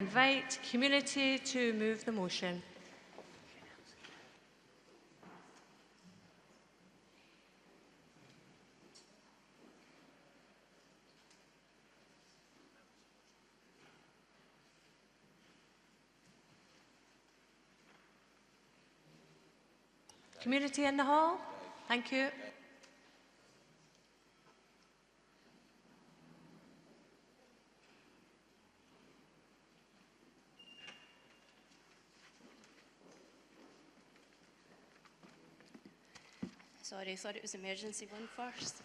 invite Community to move the motion. Community in the hall? Thank you. Sorry, I thought it was emergency one first.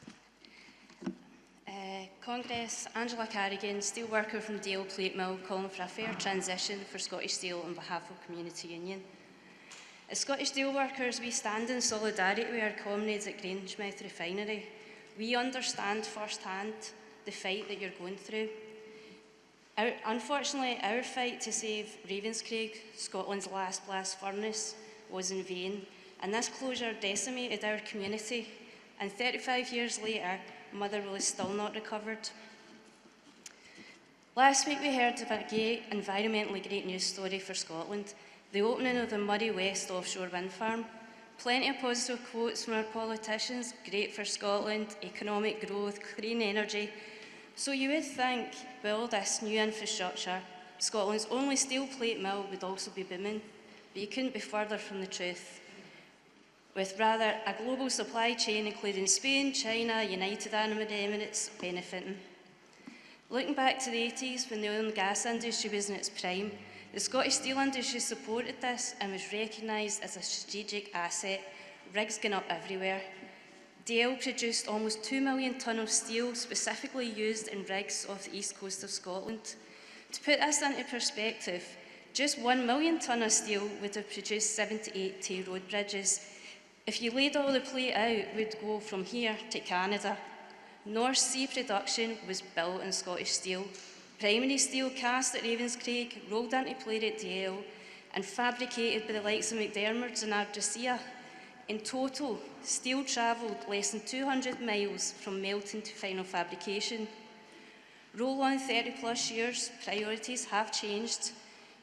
Congress, Angela Carrigan, steelworker from Dale Plate Mill, calling for a fair transition for Scottish Steel on behalf of Community Union. As Scottish steelworkers, we stand in solidarity with our comrades at Grangemouth Refinery. We understand firsthand the fight that you're going through. Unfortunately, our fight to save Ravenscraig, Scotland's last blast furnace, was in vain, and this closure decimated our community, and 35 years later, Motherwell is still not recovered. Last week we heard of a environmentally great news story for Scotland, the opening of the Moray West offshore wind farm. Plenty of positive quotes from our politicians, great for Scotland, economic growth, clean energy. So you would think, with all this new infrastructure, Scotland's only steel plate mill would also be booming, but you couldn't be further from the truth. With rather a global supply chain including Spain, China, United Arab Emirates benefiting. Looking back to the 80s when the oil and gas industry was in its prime, the Scottish steel industry supported this and was recognised as a strategic asset, rigs going up everywhere. DL produced almost 2 million tonnes of steel specifically used in rigs off the east coast of Scotland. To put this into perspective, just 1 million tonne of steel would have produced 78 Tay road bridges. If you laid all the plate out, we'd go from here to Canada. North Sea production was built in Scottish steel. Primary steel cast at Ravenscraig, rolled into plate at DL, and fabricated by the likes of McDermott's and Ardussia. In total, steel travelled less than 200 miles from melting to final fabrication. Roll on 30 plus years, priorities have changed.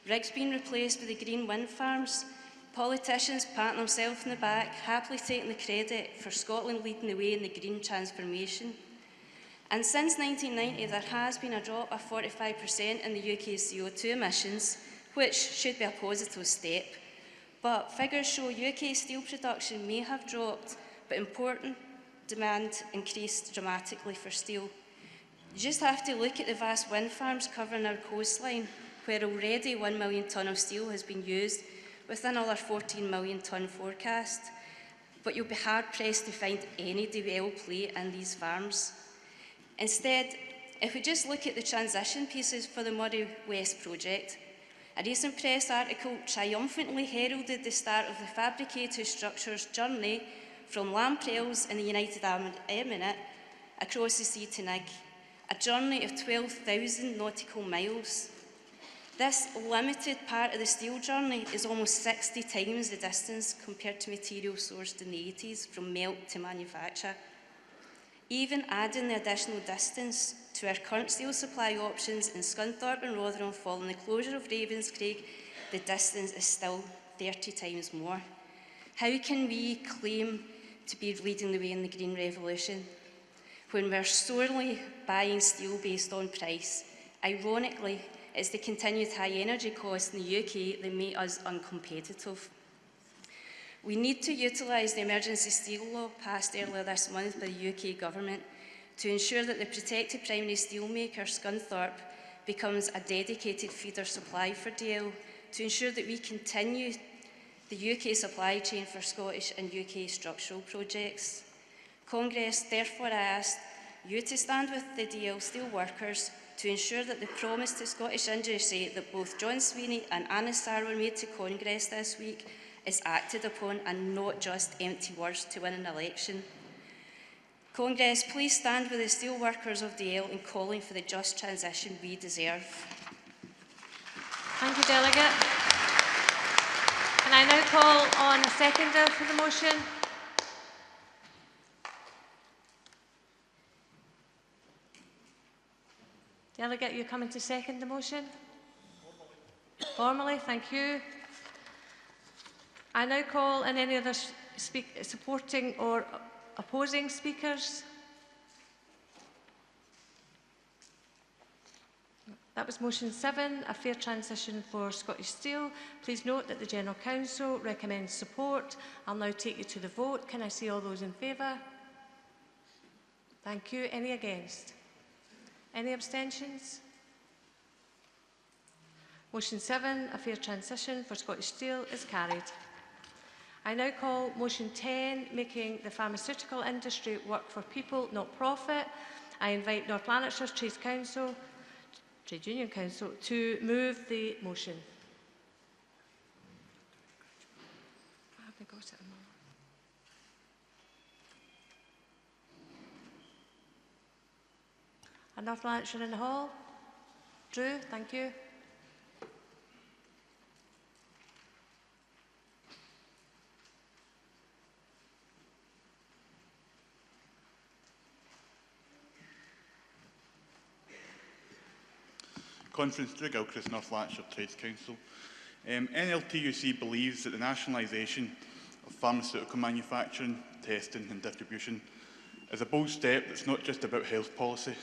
Rigs being replaced by the green wind farms. Politicians patting themselves in the back, happily taking the credit for Scotland leading the way in the green transformation. And since 1990, there has been a drop of 45% in the UK's CO2 emissions, which should be a positive step. But figures show UK steel production may have dropped, but important demand increased dramatically for steel. You just have to look at the vast wind farms covering our coastline, where already 1 million tonne of steel has been used, with another 14 million tonne forecast. But you'll be hard-pressed to find any DL plate in these farms. Instead, if we just look at the transition pieces for the Moray West project, a recent press article triumphantly heralded the start of the fabricated structure's journey from Lamprell's in the United Arab Emirates across the sea to Nig, a journey of 12,000 nautical miles. This limited part of the steel journey is almost 60 times the distance compared to material sourced in the 80s from melt to manufacture. Even adding the additional distance to our current steel supply options in Scunthorpe and Rotherham following the closure of Ravenscraig, the distance is still 30 times more. How can we claim to be leading the way in the green revolution when we're sorely buying steel based on price? Ironically, it's the continued high energy costs in the UK that make us uncompetitive. We need to utilise the emergency steel law passed earlier this month by the UK government to ensure that the protected primary steelmaker Scunthorpe becomes a dedicated feeder supply for DL, to ensure that we continue the UK supply chain for Scottish and UK structural projects. Congress, therefore, I ask you to stand with the DL steelworkers to ensure that the promise to Scottish industry that both John Sweeney and Anna Sarwar made to Congress this week is acted upon and not just empty words to win an election. Congress, please stand with the steelworkers of DL in calling for the just transition we deserve. Thank you, Delegate. Can I now call on a seconder for the motion? Delegate, you coming to second the motion? Formally, thank you. I now call on any other supporting or opposing speakers. That was motion 7, a fair transition for Scottish Steel. Please note that the General Council recommends support. I'll now take you to the vote. Can I see all those in favour? Thank you. Any against? Any abstentions? Motion 7, a fair transition for Scottish Steel, is carried. I now call motion 10, making the pharmaceutical industry work for people, not profit. I invite North Lanarkshire Trade Union Council to move the motion. Have we got it? And North Lanarkshire in the hall? Drew, thank you. Conference, Drew Gilchrist, North Lanarkshire Trades Council. NLTUC believes that the nationalisation of pharmaceutical manufacturing, testing and distribution is a bold step that's not just about health policy.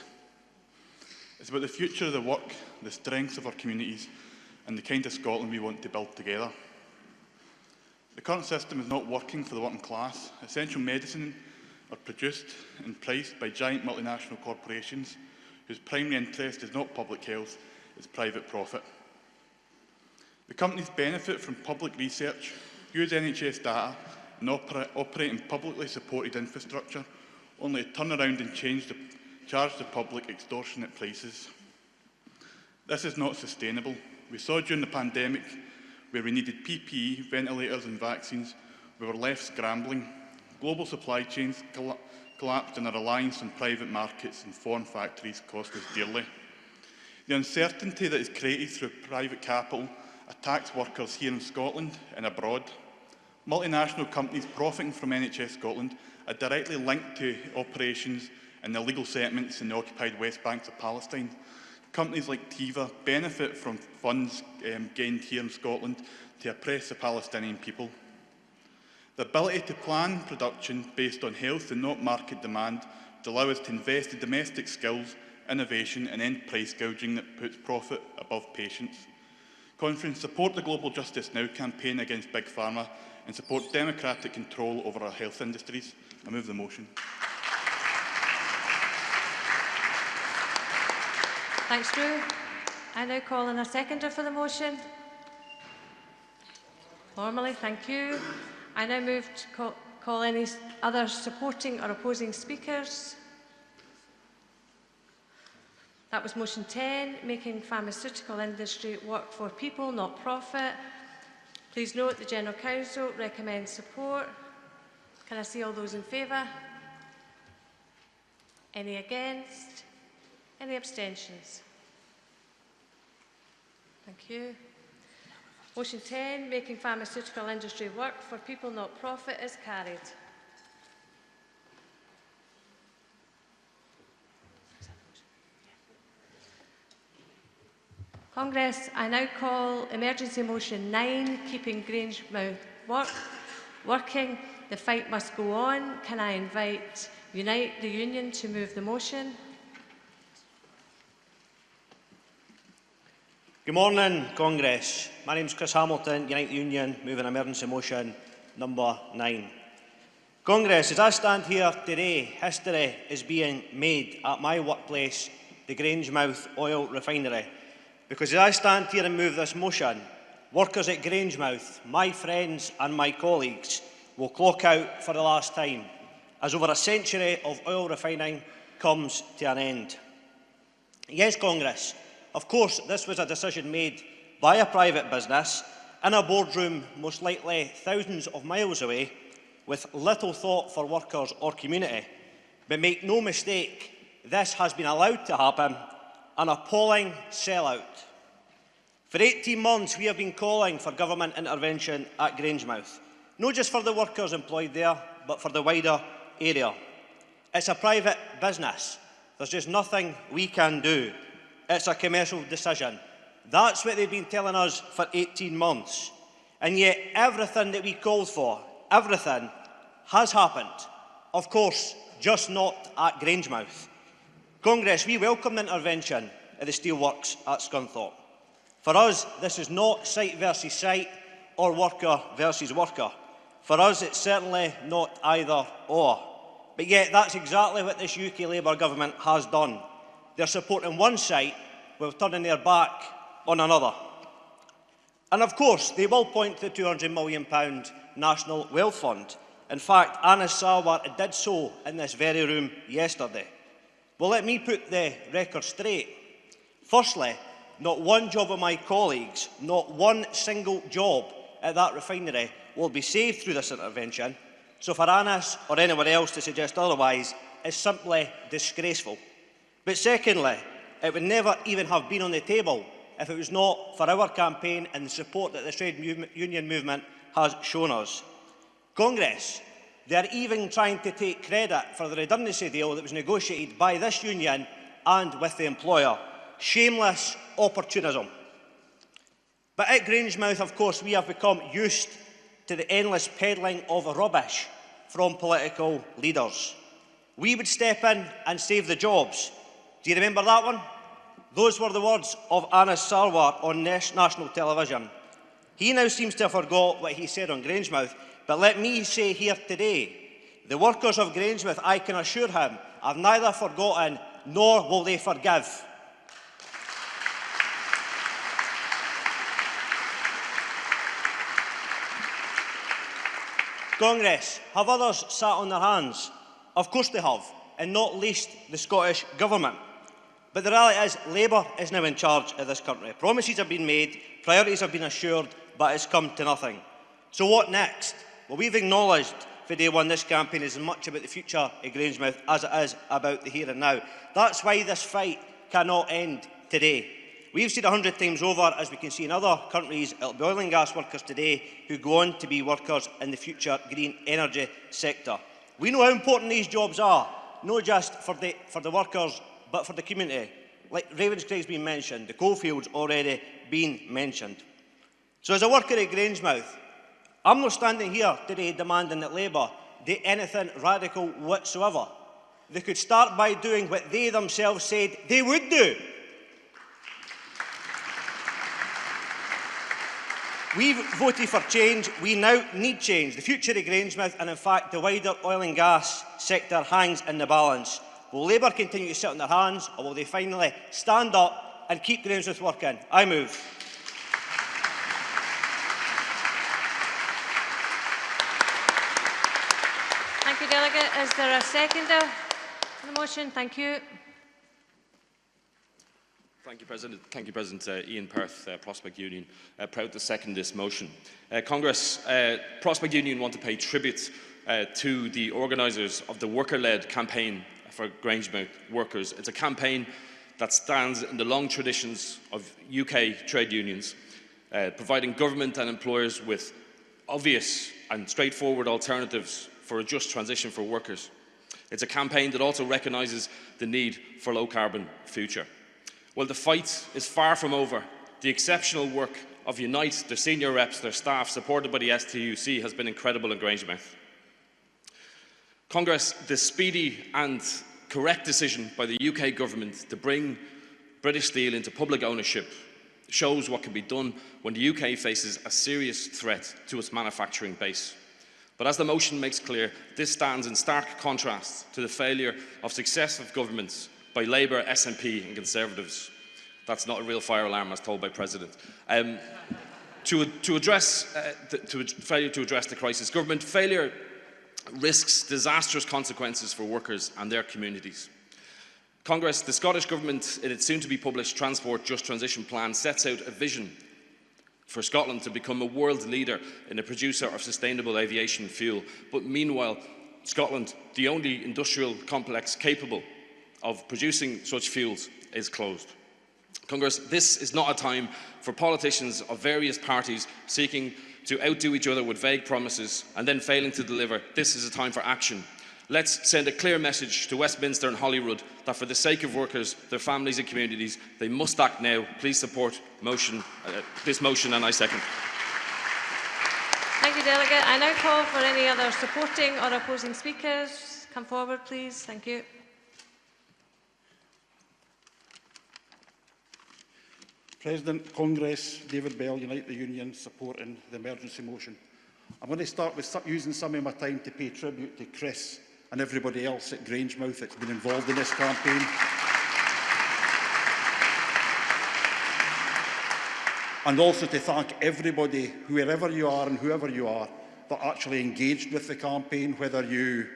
It's about the future of the work, the strengths of our communities and the kind of Scotland we want to build together. The current system is not working for the working class. Essential medicine are produced and priced by giant multinational corporations whose primary interest is not public health, it's private profit. The companies benefit from public research, use NHS data and operate in publicly supported infrastructure, only to turn around and charge the public extortionate prices. This is not sustainable. We saw during the pandemic where we needed PPE, ventilators and vaccines, we were left scrambling. Global supply chains collapsed and a reliance on private markets and foreign factories cost us dearly. The uncertainty that is created through private capital attacks workers here in Scotland and abroad. Multinational companies profiting from NHS Scotland are directly linked to operations and illegal settlements in the occupied West Banks of Palestine. Companies like Teva benefit from funds gained here in Scotland to oppress the Palestinian people. The ability to plan production based on health and not market demand to allow us to invest in domestic skills, innovation and end price gouging that puts profit above patients. Conference, support the Global Justice Now campaign against Big Pharma and support democratic control over our health industries. I move the motion. Thanks, Drew. I now call on a seconder for the motion. Formally, thank you. I now move to call any other supporting or opposing speakers. That was motion 10, making pharmaceutical industry work for people, not profit. Please note the General Council recommends support. Can I see all those in favour? Any against? Any abstentions? Thank you. Motion 10, making pharmaceutical industry work for people, not profit, is carried. Congress, I now call emergency motion 9, keeping Grangemouth working. The fight must go on. Can I invite Unite the Union to move the motion? Good morning, Congress. My name is Chris Hamilton, Unite the Union, moving emergency motion number 9. Congress, as I stand here today, history is being made at my workplace, the Grangemouth Oil Refinery. Because as I stand here and move this motion, workers at Grangemouth, my friends and my colleagues, will clock out for the last time, as over a century of oil refining comes to an end. Yes, Congress, of course, this was a decision made by a private business in a boardroom most likely thousands of miles away, with little thought for workers or community. But make no mistake, this has been allowed to happen, an appalling sellout. For 18 months, we have been calling for government intervention at Grangemouth, not just for the workers employed there, but for the wider area. It's a private business. There's just nothing we can do. It's a commercial decision. That's what they've been telling us for 18 months. And yet everything that we called for, everything, has happened. Of course, just not at Grangemouth. Congress, we welcome the intervention at the steelworks at Scunthorpe. For us, this is not site versus site or worker versus worker. For us, it's certainly not either or. But yet that's exactly what this UK Labour government has done. They're supporting one site while turning their back on another. And of course, they will point to the £200 million National Wealth Fund. In fact, Anas Sarwar did so in this very room yesterday. Well, let me put the record straight. Firstly, not one job of my colleagues, not one single job at that refinery will be saved through this intervention. So for Anas or anyone else to suggest otherwise is simply disgraceful. But secondly, it would never even have been on the table if it was not for our campaign and the support that the trade union movement has shown us. Congress, they are even trying to take credit for the redundancy deal that was negotiated by this union and with the employer. Shameless opportunism. But at Grangemouth, of course, we have become used to the endless peddling of rubbish from political leaders. We would step in and save the jobs. Do you remember that one? Those were the words of Anas Sarwar on national television. He now seems to have forgot what he said on Grangemouth, but let me say here today, the workers of Grangemouth, I can assure him, have neither forgotten nor will they forgive. Congress, have others sat on their hands? Of course they have, and not least the Scottish Government. But the reality is, Labour is now in charge of this country. Promises have been made, priorities have been assured, but it's come to nothing. So what next? Well, we've acknowledged for day one this campaign is as much about the future of Grangemouth as it is about the here and now. That's why this fight cannot end today. We've seen 100 times over, as we can see in other countries, it'll be oil and gas workers today who go on to be workers in the future green energy sector. We know how important these jobs are, not just for the workers, but for the community. Like Ravenscraig's been mentioned, the coalfields already been mentioned. So as a worker at Grangemouth, I'm not standing here today demanding that Labour do anything radical whatsoever. They could start by doing what they themselves said they would do. We've voted for change. We now need change. The future of Grangemouth and, in fact, the wider oil and gas sector hangs in the balance. Will Labour continue to sit on their hands, or will they finally stand up and keep Grangemouth working? I move. Thank you, Delegate. Is there a seconder on the motion? Thank you. Thank you, President. Ian Perth, Prospect Union, proud to second this motion. Congress, Prospect Union want to pay tribute to the organisers of the worker-led campaign for Grangemouth workers. It's a campaign that stands in the long traditions of UK trade unions, providing government and employers with obvious and straightforward alternatives for a just transition for workers. It's a campaign that also recognises the need for a low-carbon future. Well, the fight is far from over. The exceptional work of Unite, their senior reps, their staff, supported by the STUC, has been incredible in Grangemouth. Congress, the speedy and correct decision by the UK government to bring British Steel into public ownership shows what can be done when the UK faces a serious threat to its manufacturing base. But as the motion makes clear, this stands in stark contrast to the failure of successive governments by Labour, SNP and Conservatives. That's not a real fire alarm, as told by President. To address failure to address the crisis, government failure risks disastrous consequences for workers and their communities. Congress, the Scottish Government, in its soon-to-be-published Transport Just Transition Plan, sets out a vision for Scotland to become a world leader in a producer of sustainable aviation fuel. But meanwhile, Scotland, the only industrial complex capable of producing such fuels, is closed. Congress, this is not a time for politicians of various parties seeking to outdo each other with vague promises and then failing to deliver. This is a time for action. Let's send a clear message to Westminster and Holyrood that for the sake of workers, their families and communities, they must act now. Please support this motion, and I second. Thank you, Delegate. I now call for any other supporting or opposing speakers. Come forward, please. Thank you. President, Congress, David Bell, Unite the Union, supporting the emergency motion. I'm going to start with using some of my time to pay tribute to Chris and everybody else at Grangemouth that's been involved in this campaign. And also to thank everybody, wherever you are and whoever you are, that actually engaged with the campaign, whether you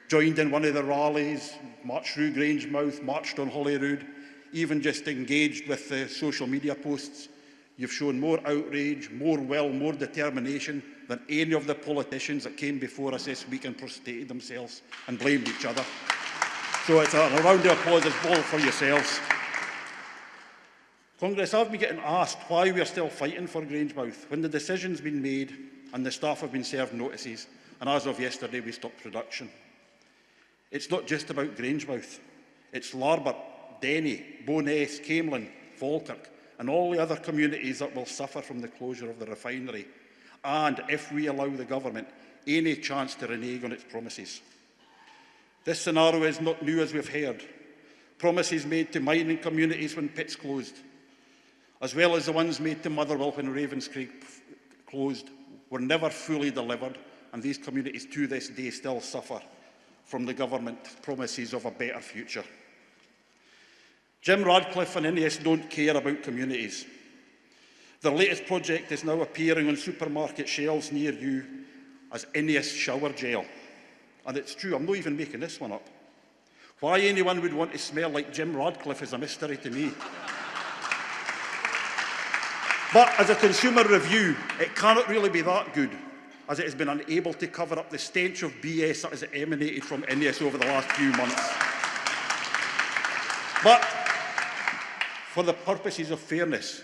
joined in one of the rallies, marched through Grangemouth, marched on Holyrood, even just engaged with the social media posts. You've shown more outrage, more will, more determination than any of the politicians that came before us this week and prostrated themselves and blamed each other. So it's a round of applause all for yourselves. Congress, I've been getting asked why we are still fighting for Grangemouth when the decision's been made and the staff have been served notices, and as of yesterday we stopped production. It's not just about Grangemouth. It's Larbert, Denny, Bo'ness, Camelin, Falkirk, and all the other communities that will suffer from the closure of the refinery, and if we allow the government any chance to renege on its promises. This scenario is not new, as we've heard. Promises made to mining communities when pits closed, as well as the ones made to Motherwell when Ravens Creek closed, were never fully delivered, and these communities to this day still suffer from the government promises of a better future. Jim Radcliffe and Innes don't care about communities. Their latest project is now appearing on supermarket shelves near you as Innes shower gel. And it's true, I'm not even making this one up. Why anyone would want to smell like Jim Radcliffe is a mystery to me. But as a consumer review, it cannot really be that good, as it has been unable to cover up the stench of BS that has emanated from Innes over the last few months. But for the purposes of fairness,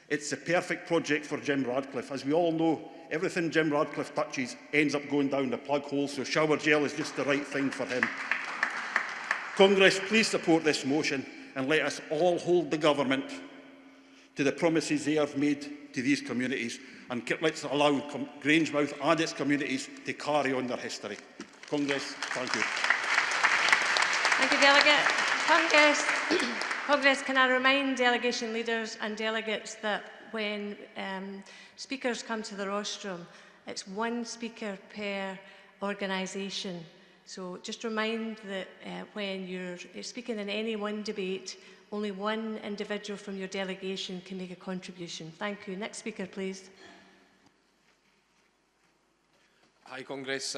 it's the perfect project for Jim Radcliffe. As we all know, everything Jim Radcliffe touches ends up going down the plug hole, so shower gel is just the right thing for him. Congress, please support this motion and let us all hold the government to the promises they have made to these communities, and let's allow Grangemouth and its communities to carry on their history. Congress, thank you. Thank you, Delegate. Congress, can I remind delegation leaders and delegates that when speakers come to the rostrum, it's one speaker per organisation. So just remind that when you're speaking in any one debate, only one individual from your delegation can make a contribution. Thank you. Next speaker, please. Hi, Congress.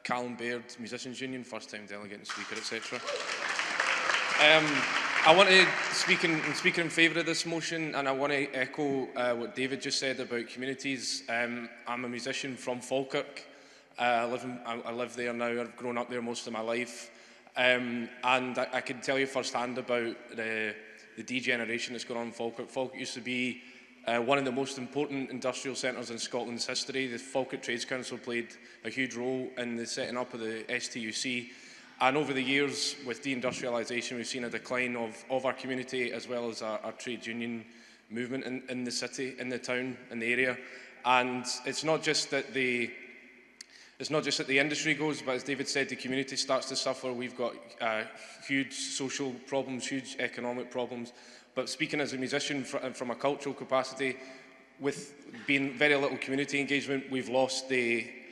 Callum Baird, Musicians Union, first time delegate and speaker, etc. I want to speak in favour of this motion, and I want to echo what David just said about communities. I'm a musician from Falkirk. I live there now. I've grown up there most of my life. And I can tell you firsthand about the degeneration that's going on in Falkirk. Falkirk used to be one of the most important industrial centres in Scotland's history. The Falkirk Trades Council played a huge role in the setting up of the STUC. And over the years, with deindustrialisation, we've seen a decline of our community as well as our trade union movement in the city, in the town, in the area. And it's not just that the industry goes, but as David said, the community starts to suffer. We've got huge social problems, huge economic problems. But speaking as a musician from a cultural capacity, with being very little community engagement, we've lost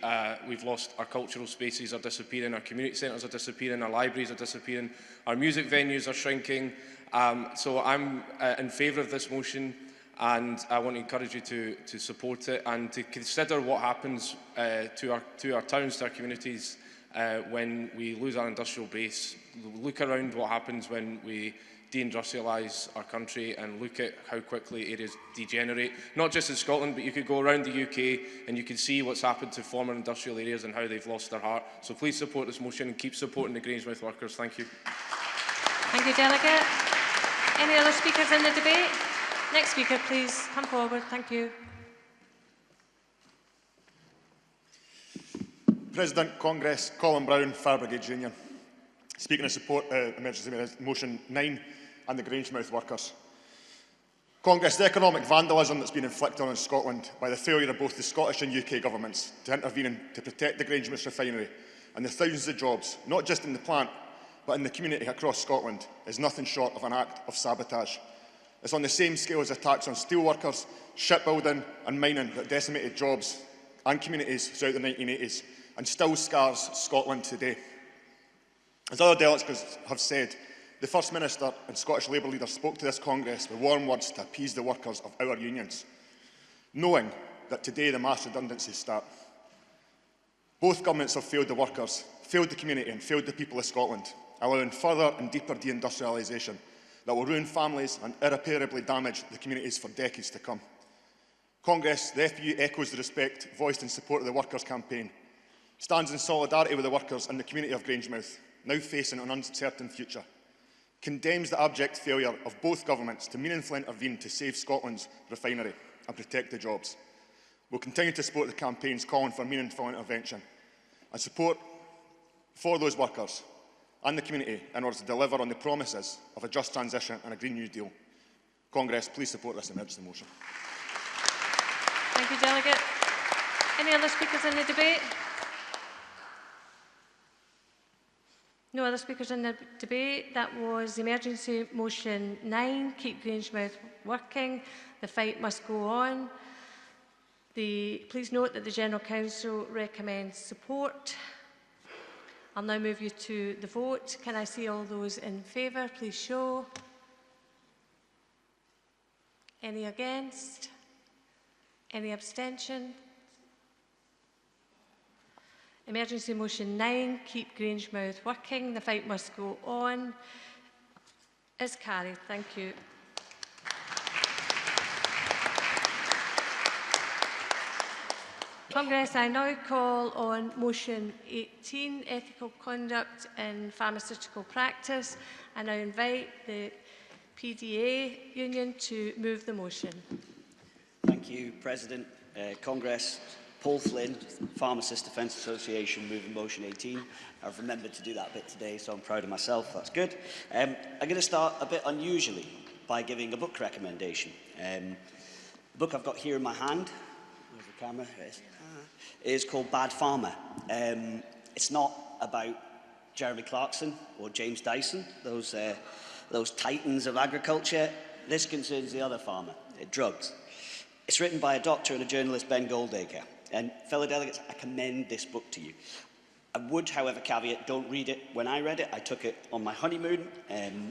our cultural spaces are disappearing, our community centres are disappearing, our libraries are disappearing, our music venues are shrinking. So I'm in favour of this motion, and I want to encourage you to support it and to consider what happens to our towns, to our communities, when we lose our industrial base. Look around what happens when we deindustrialise our country, and look at how quickly areas degenerate. Not just in Scotland, but you could go around the UK and you can see what's happened to former industrial areas and how they've lost their heart. So please support this motion and keep supporting the Grangemouth workers. Thank you. Thank you, Delegate. Any other speakers in the debate? Next speaker, please come forward. Thank you. President, Congress, Colin Brown, Fire Brigade Union. Speaking in support of emergency motion 9 and the Grangemouth workers. Congress, the economic vandalism that's been inflicted on Scotland by the failure of both the Scottish and UK governments to intervene to protect the Grangemouth refinery and the thousands of jobs, not just in the plant, but in the community across Scotland, is nothing short of an act of sabotage. It's on the same scale as attacks on steelworkers, shipbuilding and mining that decimated jobs and communities throughout the 1980s and still scars Scotland today. As other delegates have said, the First Minister and Scottish Labour leader spoke to this Congress with warm words to appease the workers of our unions, knowing that today the mass redundancies start. Both governments have failed the workers, failed the community and failed the people of Scotland, allowing further and deeper deindustrialisation that will ruin families and irreparably damage the communities for decades to come. Congress, the FPU echoes the respect voiced in support of the Workers' Campaign, stands in solidarity with the workers and the community of Grangemouth, now facing an uncertain future, condemns the abject failure of both governments to meaningfully intervene to save Scotland's refinery and protect the jobs. We'll continue to support the campaigns calling for meaningful intervention and support for those workers and the community in order to deliver on the promises of a just transition and a Green New Deal. Congress, please support this emergency motion. Thank you, Delegate. Any other speakers in the debate? No other speakers in the debate. That was emergency motion 9, keep Grangemouth working. The fight must go on. Please note that the General Council recommends support. I'll now move you to the vote. Can I see all those in favour? Please show. Any against? Any abstention? Emergency motion 9, keep Grangemouth working. The fight must go on. Is carried. Thank you. Congress, I now call on motion 18, ethical conduct in pharmaceutical practice. I now invite the PDA union to move the motion. Thank you, President. Congress, Paul Flynn, Pharmacists Defence Association, moving motion 18. I've remembered to do that bit today, so I'm proud of myself. That's good. I'm going to start a bit unusually by giving a book recommendation. The book I've got here in my hand, where's the camera? Is called Bad Farmer. It's not about Jeremy Clarkson or James Dyson, those titans of agriculture. This concerns the other farmer, drugs. It's written by a doctor and a journalist, Ben Goldacre. And fellow delegates, I commend this book to you. I would, however, caveat, don't read it when I read it. I took it on my honeymoon,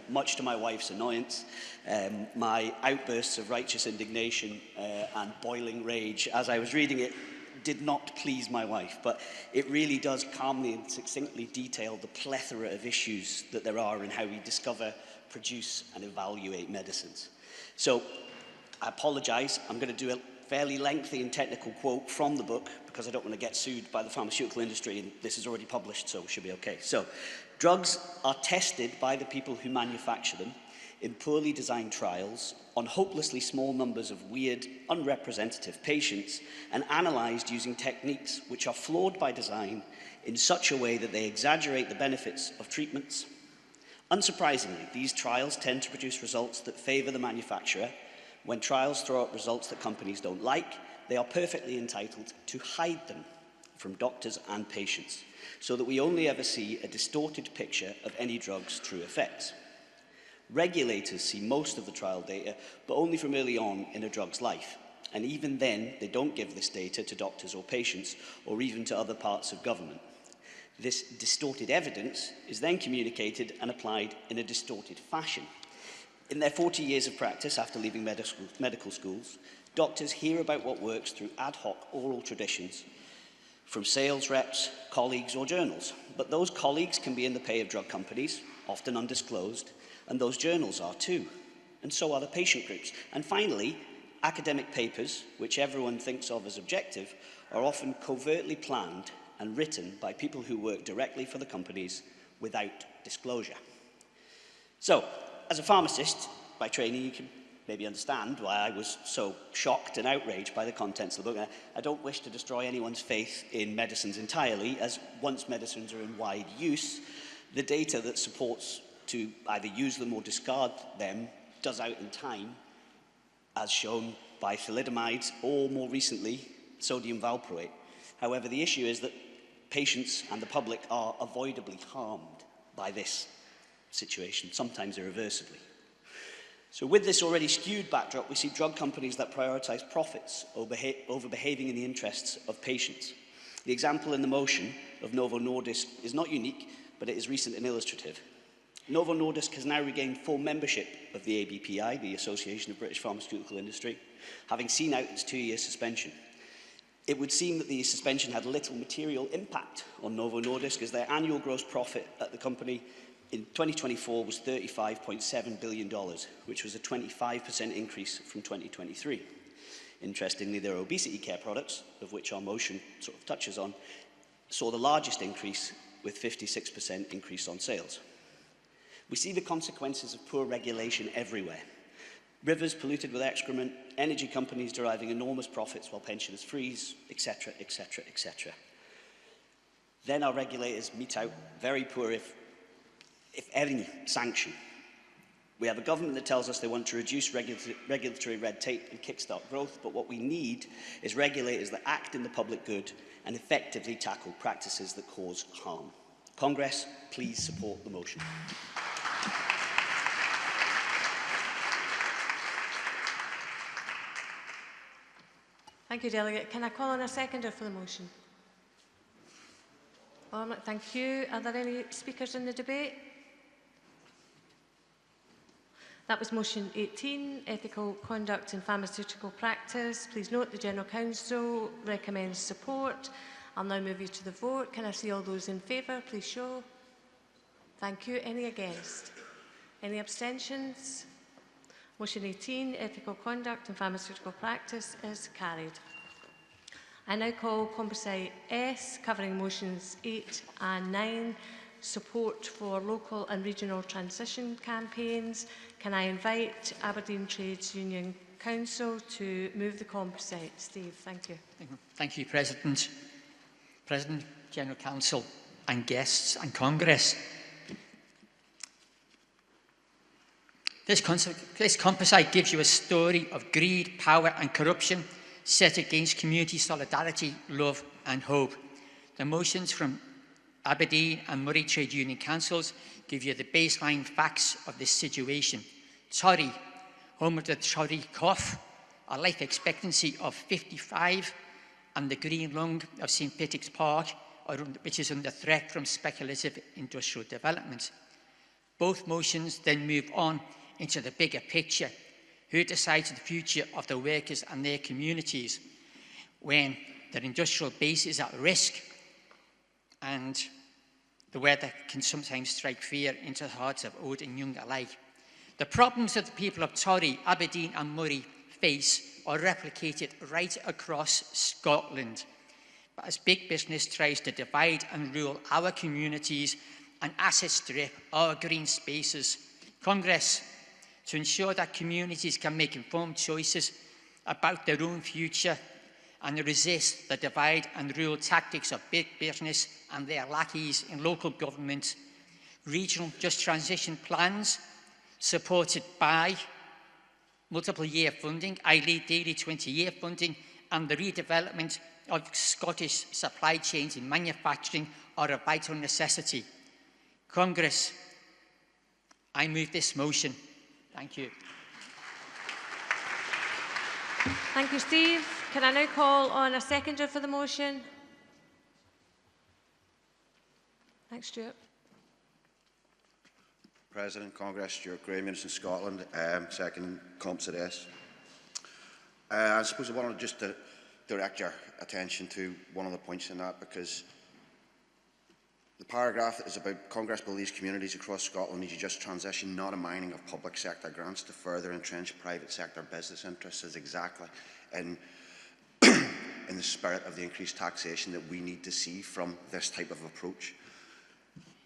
much to my wife's annoyance. My outbursts of righteous indignation and boiling rage as I was reading it did not please my wife, but it really does calmly and succinctly detail the plethora of issues that there are in how we discover, produce and evaluate medicines. So I apologise, I'm going to do a fairly lengthy and technical quote from the book because I don't want to get sued by the pharmaceutical industry, and this is already published, so we should be okay. So, drugs are tested by the people who manufacture them in poorly designed trials on hopelessly small numbers of weird, unrepresentative patients and analysed using techniques which are flawed by design in such a way that they exaggerate the benefits of treatments. Unsurprisingly, these trials tend to produce results that favour the manufacturer. When trials throw up results that companies don't like, they are perfectly entitled to hide them from doctors and patients, so that we only ever see a distorted picture of any drug's true effects. Regulators see most of the trial data, but only from early on in a drug's life. And even then, they don't give this data to doctors or patients, or even to other parts of government. This distorted evidence is then communicated and applied in a distorted fashion. In their 40 years of practice after leaving medical schools, doctors hear about what works through ad hoc oral traditions from sales reps, colleagues or journals. But those colleagues can be in the pay of drug companies, often undisclosed, and those journals are too, and so are the patient groups. And finally, academic papers, which everyone thinks of as objective, are often covertly planned and written by people who work directly for the companies without disclosure. So, as a pharmacist by training, you can maybe understand why I was so shocked and outraged by the contents of the book. I don't wish to destroy anyone's faith in medicines entirely, as once medicines are in wide use, the data that supports to either use them or discard them does out in time, as shown by thalidomide or, more recently, sodium valproate. However, the issue is that patients and the public are avoidably harmed by this situation, sometimes irreversibly. So with this already skewed backdrop, we see drug companies that prioritise profits over behaving in the interests of patients. The example in the motion of Novo Nordisk is not unique, but it is recent and illustrative. Novo Nordisk has now regained full membership of the ABPI, the Association of British Pharmaceutical Industry, having seen out its 2-year suspension. It would seem that the suspension had little material impact on Novo Nordisk, as their annual gross profit at the company in 2024 was $35.7 billion, which was a 25% increase from 2023. Interestingly, their obesity care products, of which our motion sort of touches on, saw the largest increase, with 56% increase on sales. We see the consequences of poor regulation everywhere. Rivers polluted with excrement, energy companies deriving enormous profits while pensioners freeze, etc., etc., etc. Then our regulators mete out very poor, if any, sanction. We have a government that tells us they want to reduce regulatory red tape and kickstart growth, but what we need is regulators that act in the public good and effectively tackle practices that cause harm. Congress, please support the motion. Thank you, Delegate. Can I call on a seconder for the motion? Thank you. Are there any speakers in the debate? That was motion 18, ethical conduct in pharmaceutical practice. Please note the General Counsel recommends support. I'll now move you to the vote. Can I see all those in favour? Please show. Thank you. Any against? Any abstentions? Motion 18, ethical conduct in pharmaceutical practice, is carried. I now call Composite S, covering motions 8 and 9, support for local and regional transition campaigns. Can I invite Aberdeen Trades Union Council to move the composite? Steve, thank you. Thank you, President. President, General Counsel and guests and Congress. This composite gives you a story of greed, power and corruption set against community solidarity, love and hope. The motions from Aberdeen and Moray Trade Union Councils give you the baseline facts of this situation. Torry, home of the Torry cough, a life expectancy of 55, and the green lung of St Patrick's Park, which is under threat from speculative industrial development. Both motions then move on into the bigger picture. Who decides the future of the workers and their communities when their industrial base is at risk and the weather can sometimes strike fear into the hearts of old and young alike? The problems that the people of Torry, Aberdeen and Moray face are replicated right across Scotland. But as big business tries to divide and rule our communities and asset strip our green spaces, Congress, to ensure that communities can make informed choices about their own future and resist the divide and rule tactics of big business and their lackeys in local government, regional just transition plans supported by multiple year funding, i.e. daily 20-year funding, and the redevelopment of Scottish supply chains in manufacturing are a vital necessity. Congress, I move this motion. Thank you. Thank you, Steve. Can I now call on a seconder for the motion? Thanks, Stuart. President, Congress, Stuart Graham, in Scotland, second Composite S. I suppose I wanted just to direct your attention to one of the points in that, because the paragraph is about Congress believes communities across Scotland need to just transition, not a mining of public sector grants to further entrench private sector business interests, is exactly in the spirit of the increased taxation that we need to see from this type of approach.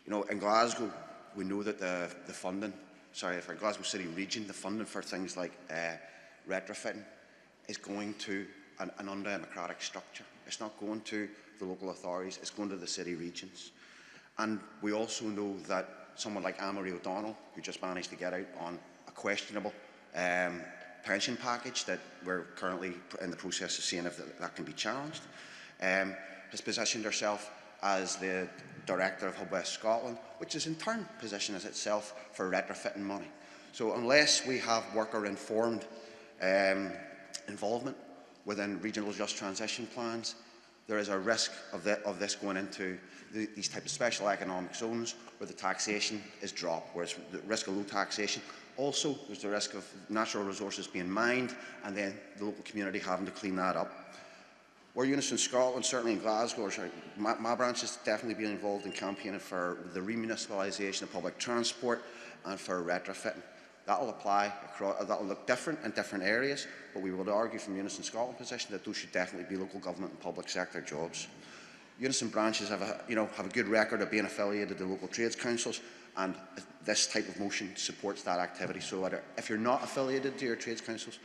You know, in Glasgow, we know that the funding for Glasgow City region, the funding for things like retrofitting is going to an undemocratic structure. It's not going to the local authorities, it's going to the city regions. And we also know that someone like Anne-Marie O'Donnell, who just managed to get out on a questionable pension package that we're currently in the process of seeing if that can be challenged, has positioned herself as the director of Hub West Scotland, which is in turn positions itself for retrofitting money. So unless we have worker-informed involvement within regional just transition plans, there is a risk of this going into these type of special economic zones where the taxation is dropped, where it's the risk of low taxation. Also, there's the risk of natural resources being mined and then the local community having to clean that up. We're Unison Scotland, certainly in Glasgow, my branch has definitely been involved in campaigning for the remunicipalisation of public transport and for retrofitting. That will apply across, that will look different in different areas, but we would argue from Unison Scotland position that those should definitely be local government and public sector jobs. Unison branches have a good record of being affiliated to local trades councils, and this type of motion supports that activity. So if you're not affiliated to your trades councils,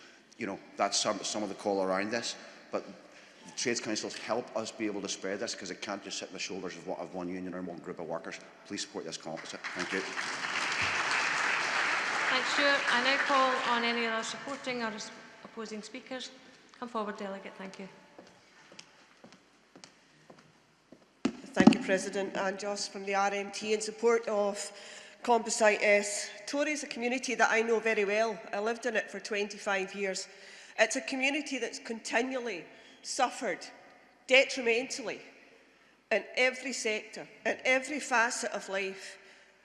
that's some of the call around this, but the trades councils help us be able to spread this because it can't just sit on the shoulders of one union or one group of workers. Please support this composite. Thank you. Thanks, Stuart. I now call on any other supporting or opposing speakers. Come forward, Delegate. Thank you. Thank you, President. And just from the RMT in support of Composite S. Tory is a community that I know very well. I lived in it for 25 years. It's a community that's continually suffered detrimentally in every sector, in every facet of life.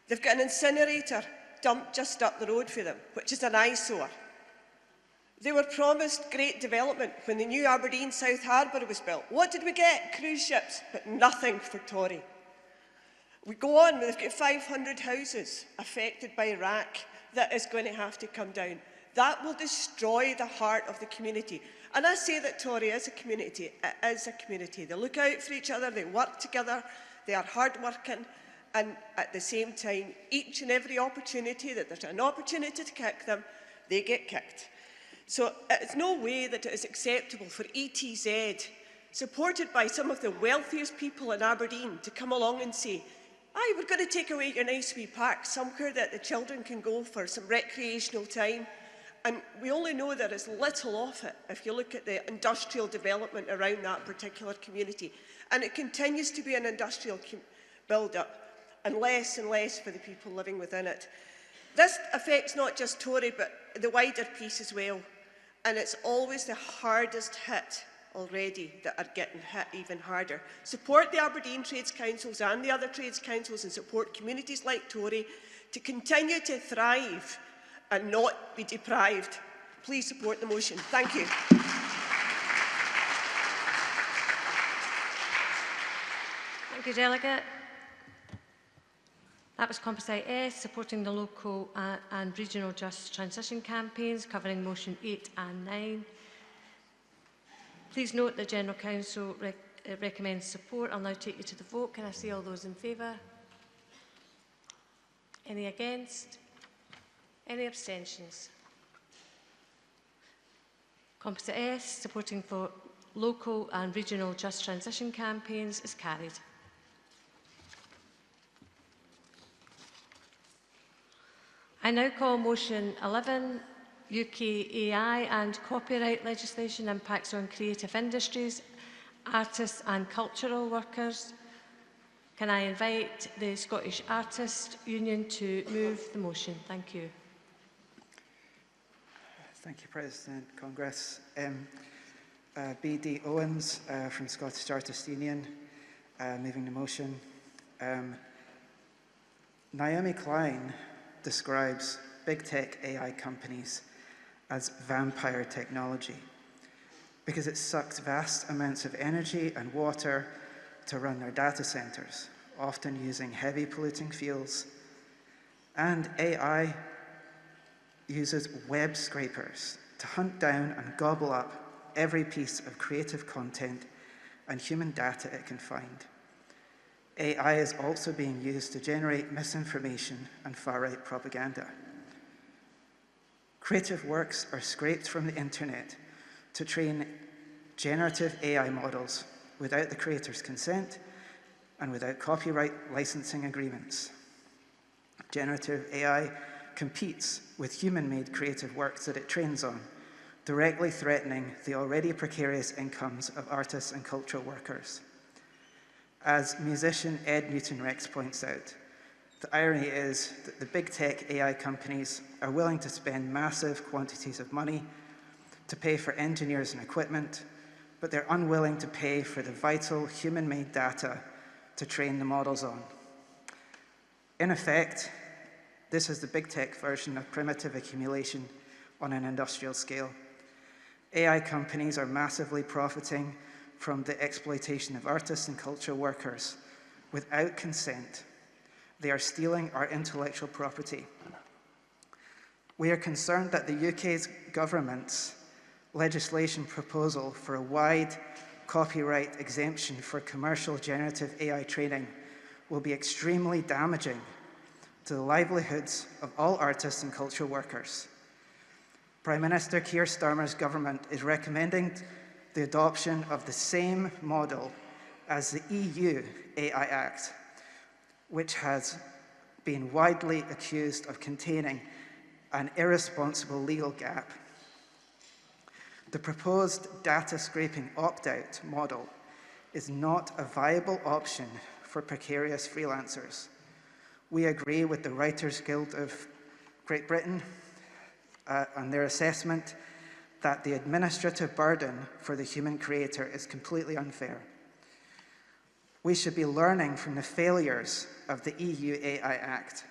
They've got an incinerator dumped just up the road for them, which is an eyesore. They were promised great development when the new Aberdeen South Harbour was built. What did we get? Cruise ships, but nothing for Tory. We go on, we've got 500 houses affected by Iraq that is going to have to come down. That will destroy the heart of the community. And I say that Tory is a community. It is a community. They look out for each other, they work together, they are hard-working, and at the same time, each and every opportunity that there's an opportunity to kick them, they get kicked. So it's no way that it is acceptable for ETZ, supported by some of the wealthiest people in Aberdeen, to come along and say, aye, we're going to take away your nice wee park, somewhere that the children can go for some recreational time. And we only know there is little of it if you look at the industrial development around that particular community. And it continues to be an industrial build-up, and less for the people living within it. This affects not just Tory, but the wider piece as well. And it's always the hardest hit already that are getting hit even harder. Support the Aberdeen Trades Councils and the other trades councils, and support communities like Tory to continue to thrive and not be deprived. Please support the motion. Thank you. Thank you, Delegate. That was Composite S, supporting the local and regional just transition campaigns, covering motion 8 and 9. Please note the General Council recommends support. I'll now take you to the vote. Can I see all those in favour? Any against? Any abstentions? Composite S, supporting for local and regional just transition campaigns, is carried. I now call motion 11, UK AI and copyright legislation impacts on creative industries, artists and cultural workers. Can I invite the Scottish Artists Union to move the motion? Thank you. Thank you, President. Congress. BD Owens from Scottish Artists Union, moving the motion. Naomi Klein describes big tech AI companies as vampire technology because it sucks vast amounts of energy and water to run their data centers, often using heavy polluting fuels. And AI uses web scrapers to hunt down and gobble up every piece of creative content and human data it can find. AI is also being used to generate misinformation and far-right propaganda. Creative works are scraped from the internet to train generative AI models without the creator's consent and without copyright licensing agreements. Generative AI competes with human-made creative works that it trains on, directly threatening the already precarious incomes of artists and cultural workers. As musician Ed Newton-Rex points out, the irony is that the big tech AI companies are willing to spend massive quantities of money to pay for engineers and equipment, but they're unwilling to pay for the vital human-made data to train the models on. In effect, this is the big tech version of primitive accumulation on an industrial scale. AI companies are massively profiting from the exploitation of artists and cultural workers without consent. They are stealing our intellectual property. We are concerned that the UK's government's legislation proposal for a wide copyright exemption for commercial generative AI training will be extremely damaging to the livelihoods of all artists and cultural workers. Prime Minister Keir Starmer's government is recommending the adoption of the same model as the EU AI Act, which has been widely accused of containing an irresponsible legal gap. The proposed data scraping opt-out model is not a viable option for precarious freelancers. We agree with the Writers Guild of Great Britain and their assessment that the administrative burden for the human creator is completely unfair. We should be learning from the failures of the EU AI Act,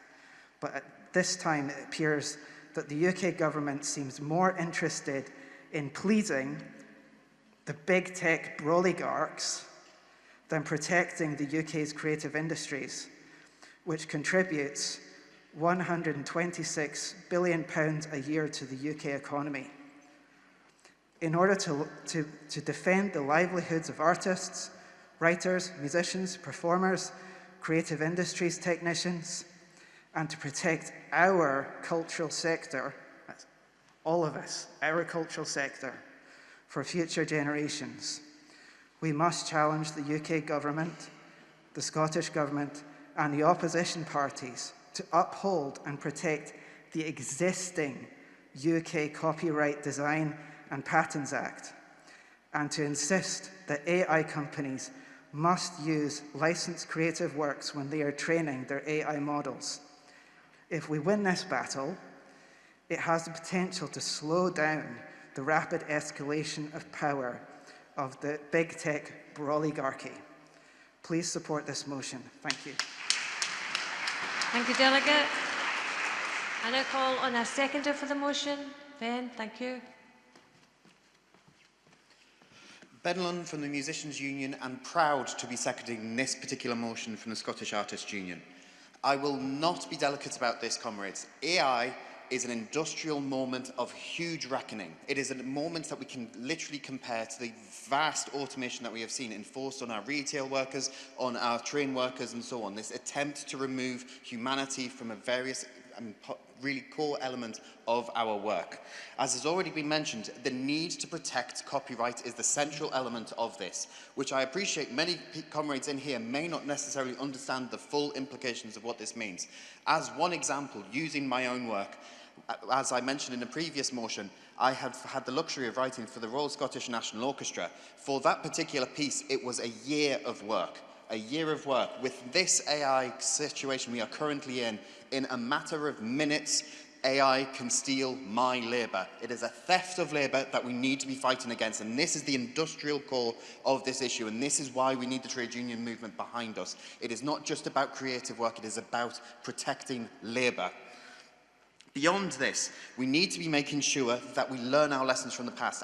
but at this time it appears that the UK government seems more interested in pleasing the big tech oligarchs than protecting the UK's creative industries, which contributes £126 billion a year to the UK economy. In order to defend the livelihoods of artists, writers, musicians, performers, creative industries technicians, and to protect our cultural sector, all of us, our cultural sector, for future generations, we must challenge the UK government, the Scottish government, and the opposition parties to uphold and protect the existing UK Copyright Design and Patents Act, and to insist that AI companies must use licensed creative works when they are training their AI models. If we win this battle, it has the potential to slow down the rapid escalation of power of the big tech oligarchy. Please support this motion. Thank you. Thank you, Delegate. I now call on a seconder for the motion. Ben, thank you. Ben Lunn from the Musicians' Union, and proud to be seconding this particular motion from the Scottish Artists' Union. I will not be delicate about this, comrades. AI is an industrial moment of huge reckoning. It is a moment that we can literally compare to the vast automation that we have seen enforced on our retail workers, on our train workers and so on. This attempt to remove humanity from a various really core element of our work. As has already been mentioned, the need to protect copyright is the central element of this, which I appreciate many comrades in here may not necessarily understand the full implications of what this means. As one example, using my own work, as I mentioned in the previous motion, I have had the luxury of writing for the Royal Scottish National Orchestra. For that particular piece, it was a year of work. A year of work. With this AI situation we are currently in a matter of minutes, AI can steal my labour. It is a theft of labour that we need to be fighting against, and this is the industrial core of this issue, and this is why we need the trade union movement behind us. It is not just about creative work, it is about protecting labour. Beyond this, we need to be making sure that we learn our lessons from the past.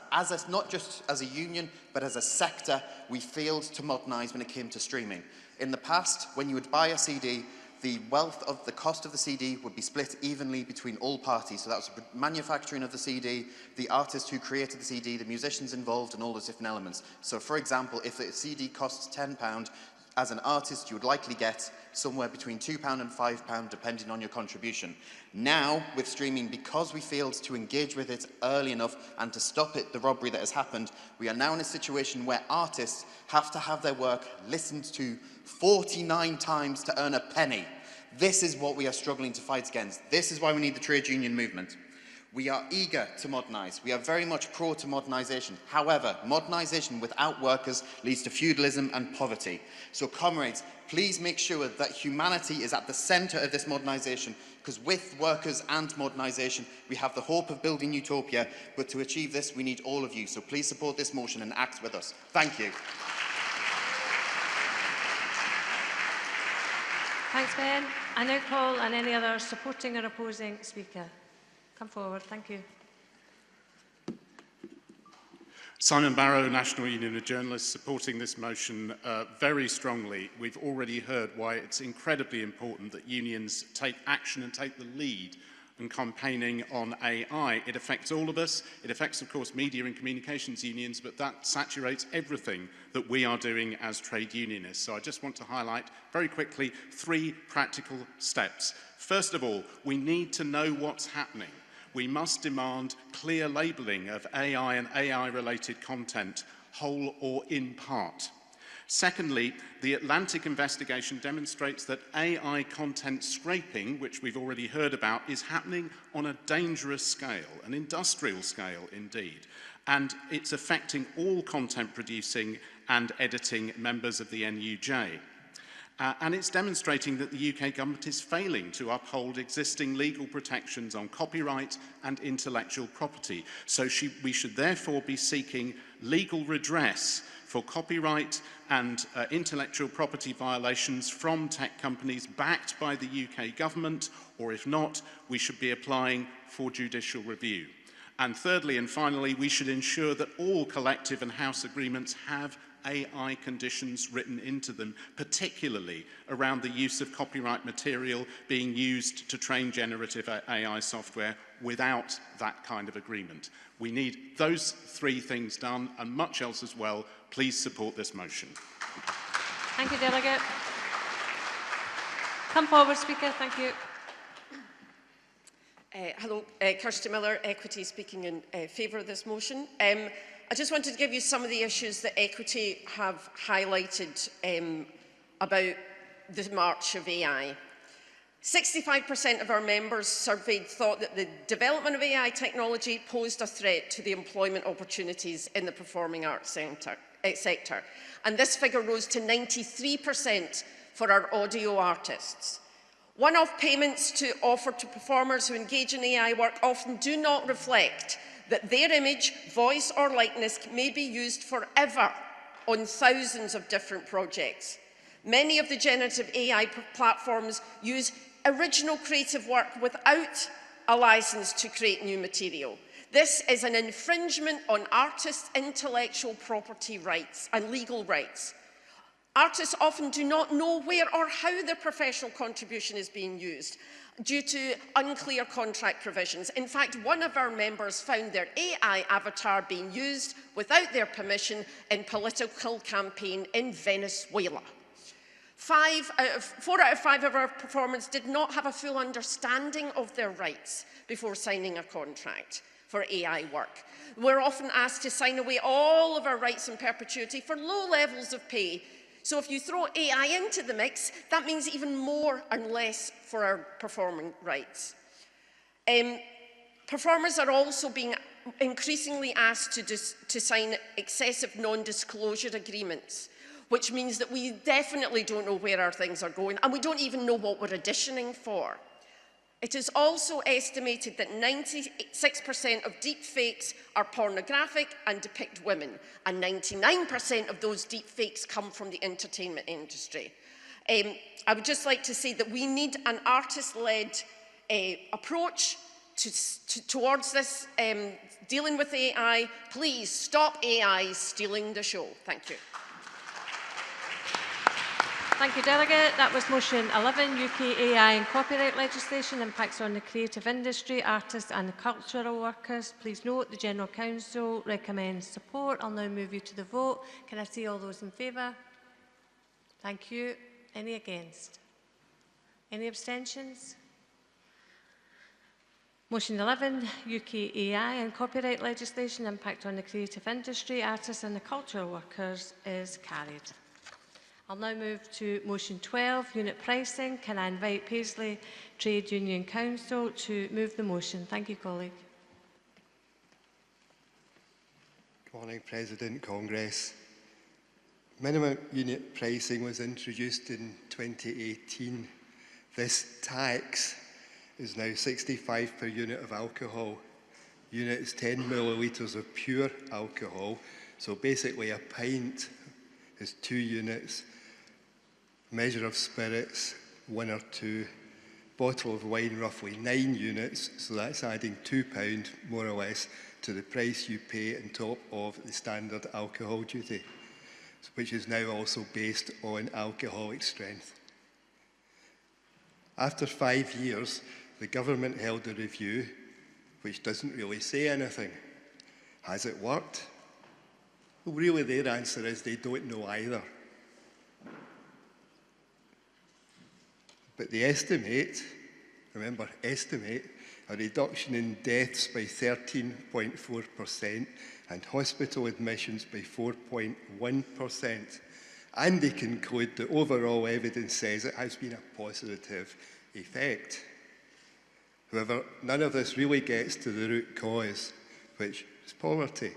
Not just as a union, but as a sector, we failed to modernise when it came to streaming. In the past, when you would buy a CD, the wealth of the cost of the CD would be split evenly between all parties. So that was the manufacturing of the CD, the artist who created the CD, the musicians involved, and all those different elements. So for example, if a CD costs £10, as an artist, you would likely get somewhere between £2 and £5, depending on your contribution. Now, with streaming, because we failed to engage with it early enough and to stop it, the robbery that has happened, we are now in a situation where artists have to have their work listened to 49 times to earn a penny. This is what we are struggling to fight against. This is why we need the trade union movement. We are eager to modernise. We are very much pro to modernisation. However, modernisation without workers leads to feudalism and poverty. So, comrades, please make sure that humanity is at the centre of this modernisation, because with workers and modernisation, we have the hope of building utopia. But to achieve this, we need all of you. So please support this motion and act with us. Thank you. Thanks, Ben. I now call on any other supporting or opposing speaker. Come forward. Thank you. Simon Barrow, National Union of Journalists, supporting this motion very strongly. We've already heard why it's incredibly important that unions take action and take the lead in campaigning on AI. It affects all of us. It affects, of course, media and communications unions, but that saturates everything that we are doing as trade unionists. So I just want to highlight very quickly 3 practical steps. First of all, we need to know what's happening. We must demand clear labelling of AI and AI-related content, whole or in part. Secondly, the Atlantic investigation demonstrates that AI content scraping, which we've already heard about, is happening on a dangerous scale, an industrial scale indeed, and it's affecting all content producing and editing members of the NUJ. And it's demonstrating that the UK government is failing to uphold existing legal protections on copyright and intellectual property. So we should therefore be seeking legal redress for copyright and intellectual property violations from tech companies backed by the UK government, or if not, we should be applying for judicial review. And thirdly and finally, we should ensure that all collective and house agreements have AI conditions written into them, particularly around the use of copyright material being used to train generative AI software without that kind of agreement. We need those 3 things done and much else as well. Please support this motion. Thank you, Delegate. Come forward, Speaker. Thank you. Hello, Kirsty Miller, Equity, speaking in favour of this motion. I just wanted to give you some of the issues that Equity have highlighted about the march of AI. 65% of our members surveyed thought that the development of AI technology posed a threat to the employment opportunities in the performing arts sector. And this figure rose to 93% for our audio artists. One-off payments offered to performers who engage in AI work often do not reflect that their image, voice or likeness may be used forever on thousands of different projects. Many of the generative AI platforms use original creative work without a license to create new material. This is an infringement on artists' intellectual property rights and legal rights. Artists often do not know where or how their professional contribution is being used due to unclear contract provisions. In fact, one of our members found their AI avatar being used without their permission in a political campaign in Venezuela. 4 out of 5 of our performers did not have a full understanding of their rights before signing a contract for AI work. We're often asked to sign away all of our rights in perpetuity for low levels of pay. So if you throw AI into the mix, that means even more and less for our performing rights. Performers are also being increasingly asked to sign excessive non-disclosure agreements, which means that we definitely don't know where our things are going, and we don't even know what we're auditioning for. It is also estimated that 96% of deepfakes are pornographic and depict women, and 99% of those deepfakes come from the entertainment industry. I would just like to say that we need an artist-led approach towards this, dealing with AI. Please stop AI stealing the show. Thank you. Thank you, Delegate. That was motion 11, UK AI and copyright legislation impacts on the creative industry, artists and cultural workers. Please note the General Council recommends support. I'll now move you to the vote. Can I see all those in favour? Thank you. Any against? Any abstentions? Motion 11, UK AI and copyright legislation impact on the creative industry, artists and the cultural workers is carried. I'll now move to motion 12, unit pricing. Can I invite Paisley Trade Union Council to move the motion? Thank you, colleague. Good morning, President, Congress. Minimum unit pricing was introduced in 2018. This tax is now 65 per unit of alcohol. Unit is 10 millilitres of pure alcohol, so basically a pint is 2 units, measure of spirits 1 or 2, bottle of wine roughly 9 units, so that's adding £2 more or less to the price you pay on top of the standard alcohol duty, which is now also based on alcoholic strength. After 5 years, the government held a review which doesn't really say anything. Has it worked? Well, really their answer is they don't know either. But they estimate, remember, estimate a reduction in deaths by 13.4% and hospital admissions by 4.1%. And they conclude that overall evidence says it has been a positive effect. However, none of this really gets to the root cause, which is poverty.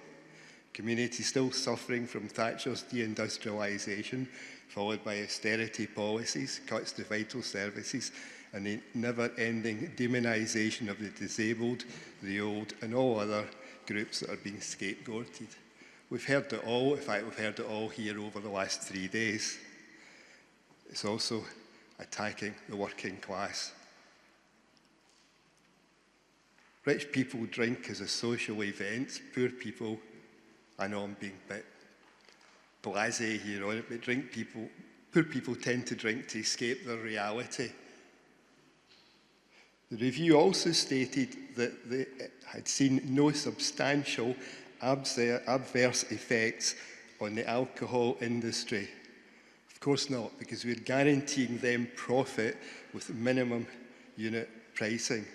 Communities still suffering from Thatcher's deindustrialisation, followed by austerity policies, cuts to vital services, and a never-ending demonisation of the disabled, the old, and all other groups that are being scapegoated. We've heard it all. In fact, we've heard it all here over the last 3 days. It's also attacking the working class. Rich people drink as a social event. Poor people, I know I'm being a bit blasé here on it, but poor people tend to drink to escape their reality. The review also stated that they had seen no substantial adverse effects on the alcohol industry. Of course not, because we're guaranteeing them profit with minimum unit pricing.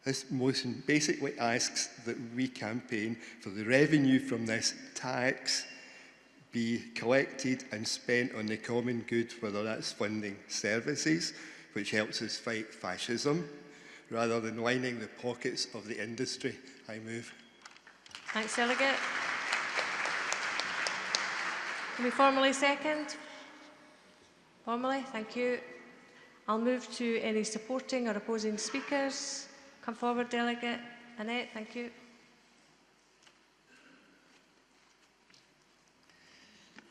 This motion basically asks that we campaign for the revenue from this tax be collected and spent on the common good, whether that's funding services, which helps us fight fascism, rather than lining the pockets of the industry. I move. Thanks, Delegate. Can we formally second? Formally, thank you. I'll move to any supporting or opposing speakers. Come forward, Delegate Annette, thank you.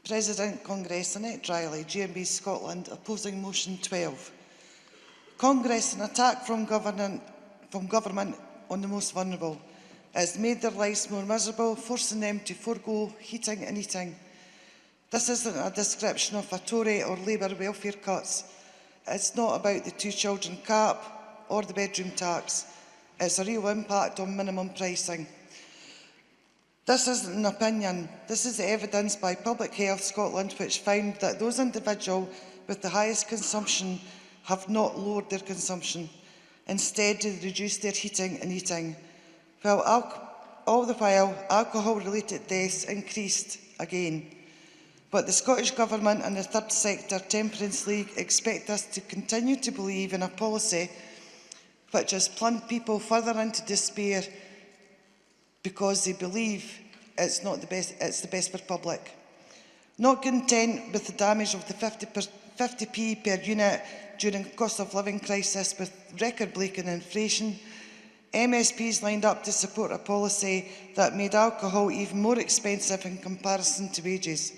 President, Congress, Annette Riley, GMB Scotland, opposing motion 12. Congress, an attack from government on the most vulnerable, has made their lives more miserable, forcing them to forego heating and eating. This isn't a description of a Tory or Labour welfare cuts. It's not about the 2 children cap or the bedroom tax. It's a real impact on minimum pricing. This isn't an opinion. This is evidenced by Public Health Scotland, which found that those individuals with the highest consumption have not lowered their consumption. Instead, they reduced their heating and eating. All the while, alcohol-related deaths increased again. But the Scottish Government and the Third Sector Temperance League expect us to continue to believe in a policy which has plunged people further into despair because they believe it's the best for public. Not content with the damage of the 50p per unit during a cost of living crisis with record-breaking inflation, MSPs lined up to support a policy that made alcohol even more expensive in comparison to wages.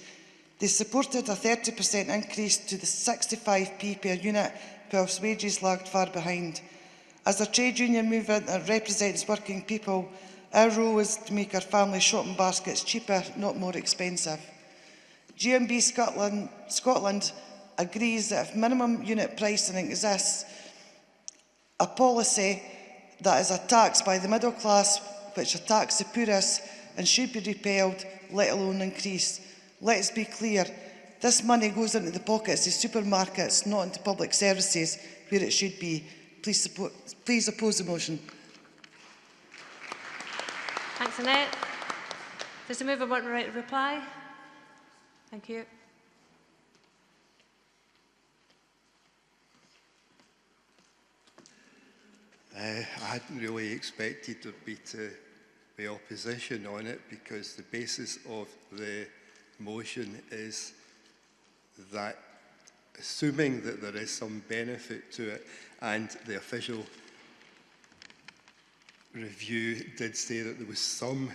They supported a 30% increase to the 65p per unit, whilst wages lagged far behind. As a trade union movement that represents working people, our role is to make our family shopping baskets cheaper, not more expensive. GMB Scotland agrees that if minimum unit pricing exists, a policy that is a tax by the middle class, which attacks the poorest and should be repelled, let alone increased. Let's be clear, This money goes into the pockets of supermarkets, not into public services where it should be. Please oppose the motion. Thanks, Annette. Does the mover want the right to reply? Thank you. I hadn't really expected there to be opposition on it, because the basis of the motion is that, assuming that there is some benefit to it, and the official review did say that there was some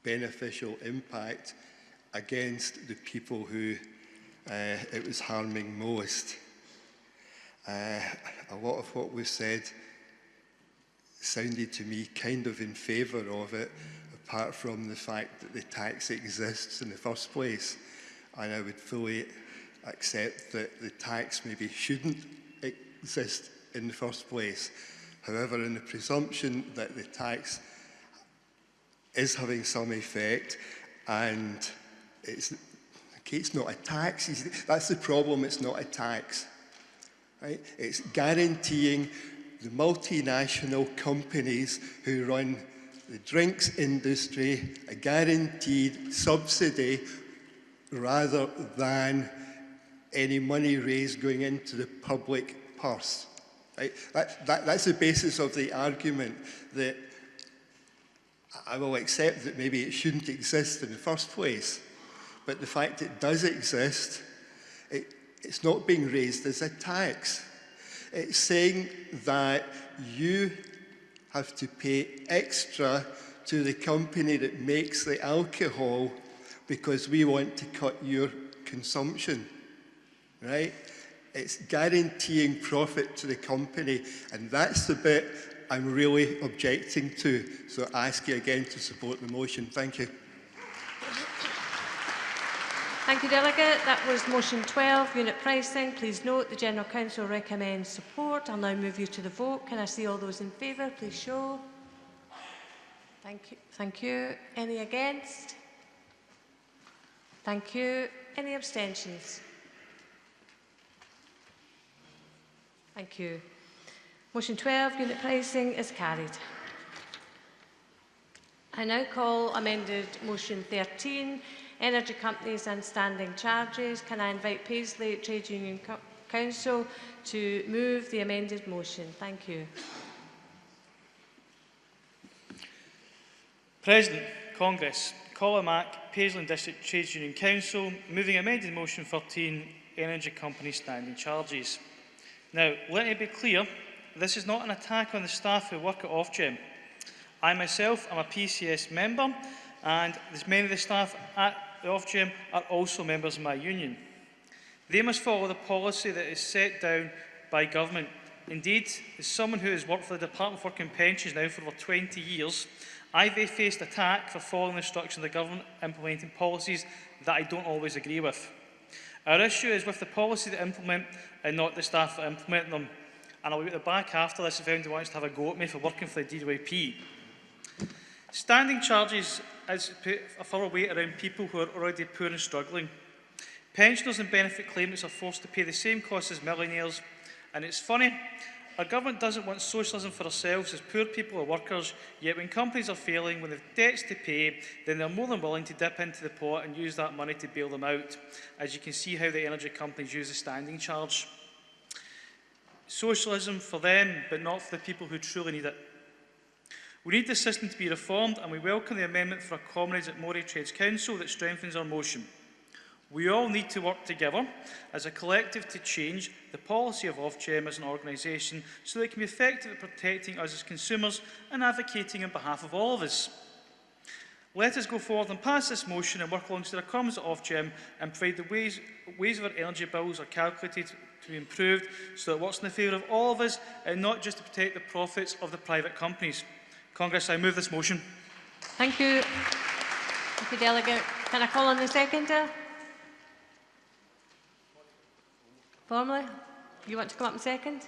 beneficial impact against the people who it was harming most. A lot of what was said sounded to me kind of in favour of it, apart from the fact that the tax exists in the first place. And I would fully accept that the tax maybe shouldn't exist in the first place. However, in the presumption that the tax is having some effect, and it's not a tax, that's the problem, it's not a tax. Right? It's guaranteeing the multinational companies who run the drinks industry a guaranteed subsidy rather than any money raised going into the public purse. Right? That's the basis of the argument, that I will accept that maybe it shouldn't exist in the first place, but the fact it does exist, it's not being raised as a tax. It's saying that you have to pay extra to the company that makes the alcohol because we want to cut your consumption, right? It's guaranteeing profit to the company, and that's the bit I'm really objecting to. So I ask you again to support the motion. Thank you. Thank you, Delegate. That was motion 12, unit pricing. Please note the General Council recommends support. I'll now move you to the vote. Can I see all those in favour? Please show. Thank you. Thank you. Any against? Thank you. Any abstentions? Thank you. Motion 12, unit pricing, is carried. I now call amended motion 13, energy companies and standing charges. Can I invite Paisley Trade Union Council to move the amended motion? Thank you. President, Congress, Colamac, Paisley and District Trades Union Council, moving amended motion 13, energy companies standing charges. Now, let me be clear, this is not an attack on the staff who work at Ofgem. I myself am a PCS member, and many of the staff at the Ofgem are also members of my union. They must follow the policy that is set down by government. Indeed, as someone who has worked for the Department for Work and Pensions now for over 20 years, I've faced attack for following the instructions of the government implementing policies that I don't always agree with. Our issue is with the policy to implement and not the staff that implement them. And I'll be at the back after this if anyone wants to have a go at me for working for the DWP. Standing charges is put a further weight around people who are already poor and struggling. Pensioners and benefit claimants are forced to pay the same costs as millionaires. And it's funny, our government doesn't want socialism for ourselves as poor people or workers, yet when companies are failing, when they've debts to pay, then they're more than willing to dip into the pot and use that money to bail them out, as you can see how the energy companies use the standing charge. Socialism for them, but not for the people who truly need it. We need the system to be reformed, and we welcome the amendment for our comrades at Moray Trades Council that strengthens our motion. We all need to work together as a collective to change the policy of Ofgem as an organisation so that it can be effective at protecting us as consumers and advocating on behalf of all of us. Let us go forward and pass this motion and work alongside our comrades at Ofgem and provide the ways of our energy bills are calculated to be improved so that it works in the favour of all of us and not just to protect the profits of the private companies. Congress, I move this motion. Thank you. Thank you, Delegate. Can I call on the seconder? Formally, you want to come up in second?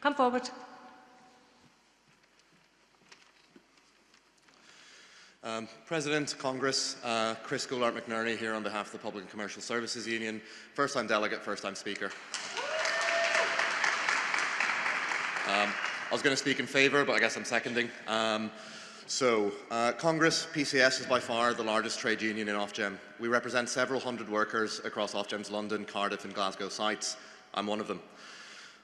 Come forward. President, Congress, Chris Goulart-McNerney here on behalf of the Public and Commercial Services Union. First-time delegate, first-time speaker. I was going to speak in favour, but I guess I'm seconding. Congress, PCS is by far the largest trade union in Ofgem. We represent several hundred workers across Ofgem's London, Cardiff and Glasgow sites. I'm one of them.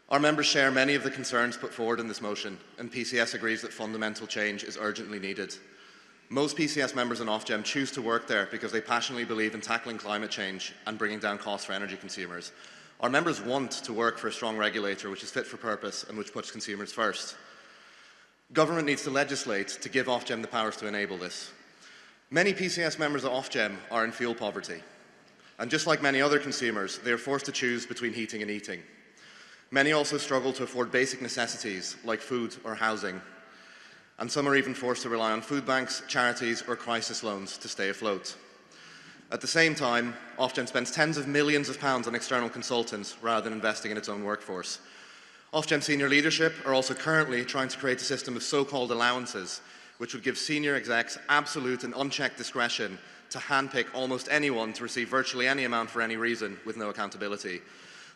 Our members share many of the concerns put forward in this motion, and PCS agrees that fundamental change is urgently needed. Most PCS members in Ofgem choose to work there because they passionately believe in tackling climate change and bringing down costs for energy consumers. Our members want to work for a strong regulator which is fit for purpose and which puts consumers first. Government needs to legislate to give Ofgem the powers to enable this. Many PCS members of Ofgem are in fuel poverty. And just like many other consumers, they are forced to choose between heating and eating. Many also struggle to afford basic necessities like food or housing. And some are even forced to rely on food banks, charities or crisis loans to stay afloat. At the same time, Ofgem spends tens of millions of pounds on external consultants rather than investing in its own workforce. Ofgem senior leadership are also currently trying to create a system of so-called allowances, which would give senior execs absolute and unchecked discretion to handpick almost anyone to receive virtually any amount for any reason with no accountability.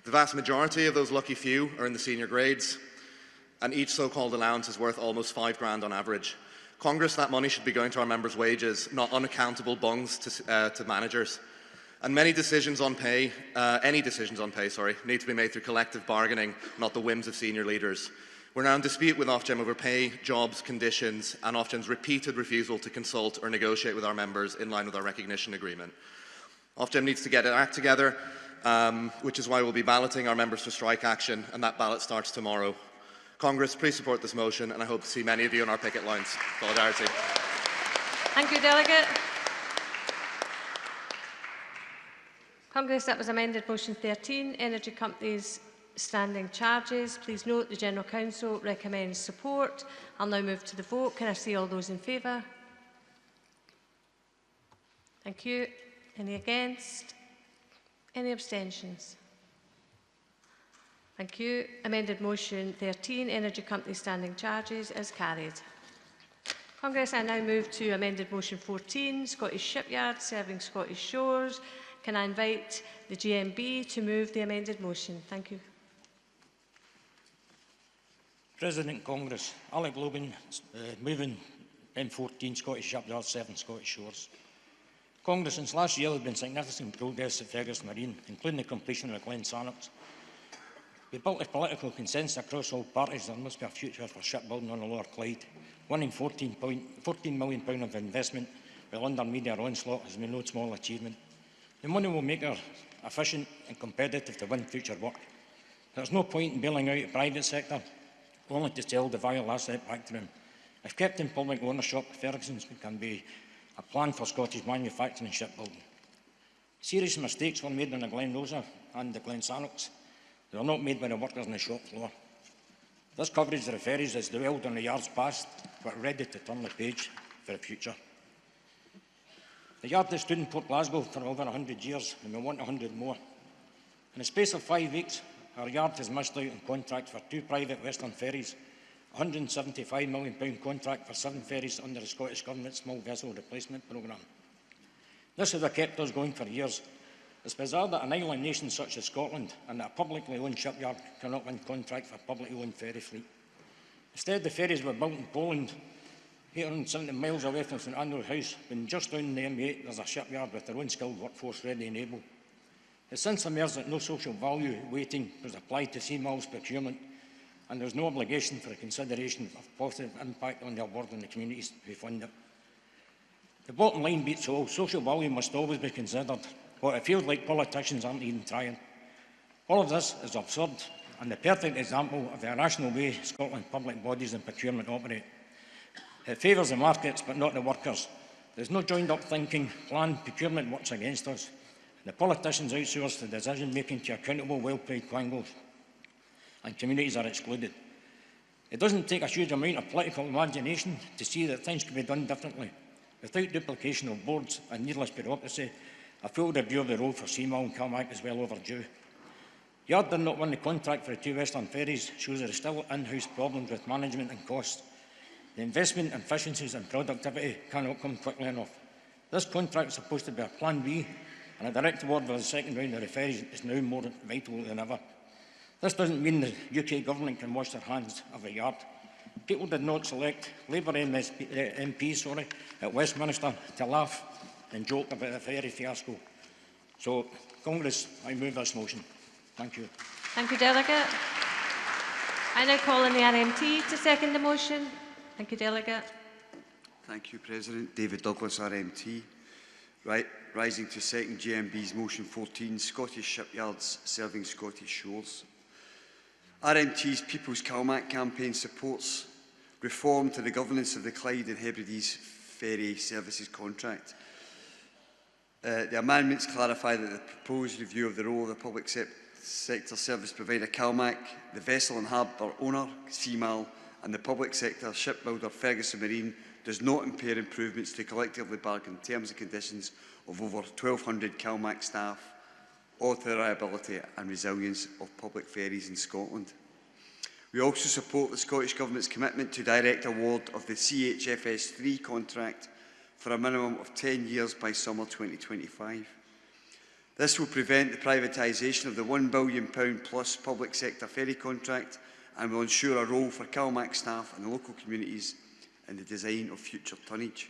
The vast majority of those lucky few are in the senior grades, and each so-called allowance is worth almost £5,000 on average. Congress, that money should be going to our members' wages, not unaccountable bungs to managers. And many decisions on pay, need to be made through collective bargaining, not the whims of senior leaders. We're now in dispute with Ofgem over pay, jobs, conditions, and Ofgem's repeated refusal to consult or negotiate with our members in line with our recognition agreement. Ofgem needs to get an act together, which is why we'll be balloting our members for strike action, and that ballot starts tomorrow. Congress, please support this motion, and I hope to see many of you on our picket lines. Solidarity. Thank you, Delegate. Congress, that was amended motion 13, Energy Companies Standing Charges. Please note the General Council recommends support. I'll now move to the vote. Can I see all those in favour? Thank you. Any against? Any abstentions? Thank you. Amended motion 13, Energy Companies Standing Charges, is carried. Congress, I now move to amended motion 14, Scottish Shipyards Serving Scottish Shores. Can I invite the GMB to move the amended motion? Thank you. President, Congress, Alec Logan, moving M14, Scottish Shipyards Serving Scottish Shores. Congress, since last year there has been significant progress at Fergus Marine, including the completion of the Glen Sannox. We built a political consensus across all parties there must be a future for shipbuilding on the Lower Clyde. Winning £14 million of investment with London media onslaught has been no small achievement. The money will make her efficient and competitive to win future work. There's no point in bailing out the private sector, only to sell the vital asset back to them. If kept in public ownership, Ferguson's can be a plan for Scottish manufacturing and shipbuilding. Serious mistakes were made on the Glen Rosa and the Glen Sannox. They were not made by the workers on the shop floor. This coverage of the ferries is dwelled on the yards past, but ready to turn the page for the future. The yard has stood in Port Glasgow for over 100 years, and we want 100 more. In the space of 5 weeks, our yard has missed out on contracts for 2 private Western ferries, a £175 million contract for 7 ferries under the Scottish Government Small Vessel Replacement Programme. This has kept us going for years. It's bizarre that an island nation such as Scotland and that a publicly owned shipyard cannot win contracts for a publicly owned ferry fleet. Instead, the ferries were built in Poland, 870 miles away from St Andrew's House, when just down the M8 there's a shipyard with their own skilled workforce ready and able. It's since emerged that no social value weighting was applied to seamal's procurement, and there was no obligation for a consideration of positive impact on the award and the communities who fund it. The bottom line beats all. Social value must always be considered, but it feels like politicians aren't even trying. All of this is absurd and the perfect example of the irrational way Scotland public bodies and procurement operate. It favours the markets but not the workers. There's no joined-up thinking, planned procurement works against us. The politicians outsource the decision-making to accountable, well-paid quangos, and communities are excluded. It doesn't take a huge amount of political imagination to see that things can be done differently. Without duplication of boards and needless bureaucracy, a full review of the role for Seamal and Carmack is well overdue. Yard did not win the contract for the 2 Western ferries, shows there are still in-house problems with management and costs. The investment in efficiencies and productivity cannot come quickly enough. This contract is supposed to be a plan B, and a direct award for the second round of the ferries is now more vital than ever. This doesn't mean the UK government can wash their hands of the yard. People did not select Labour MPs at Westminster to laugh and joke about the ferry fiasco. So, Congress, I move this motion. Thank you. Thank you, Delegate. I now call on the RMT to second the motion. Thank you, Delegate. Thank you, President. David Douglas, RMT. Rising to second GMB's motion 14, Scottish shipyards serving Scottish shores. RMT's People's CalMac campaign supports reform to the governance of the Clyde and Hebrides ferry services contract. The amendments clarify that the proposed review of the role of the public sector service provider CalMac, the vessel and harbour owner, CMAL, and the public sector shipbuilder Ferguson Marine does not impair improvements to collectively bargained terms and conditions of over 1,200 CalMac staff or to the reliability and resilience of public ferries in Scotland. We also support the Scottish Government's commitment to direct award of the CHFS3 contract for a minimum of 10 years by summer 2025. This will prevent the privatisation of the £1 billion plus public sector ferry contract and will ensure a role for CalMac staff and the local communities in the design of future tonnage.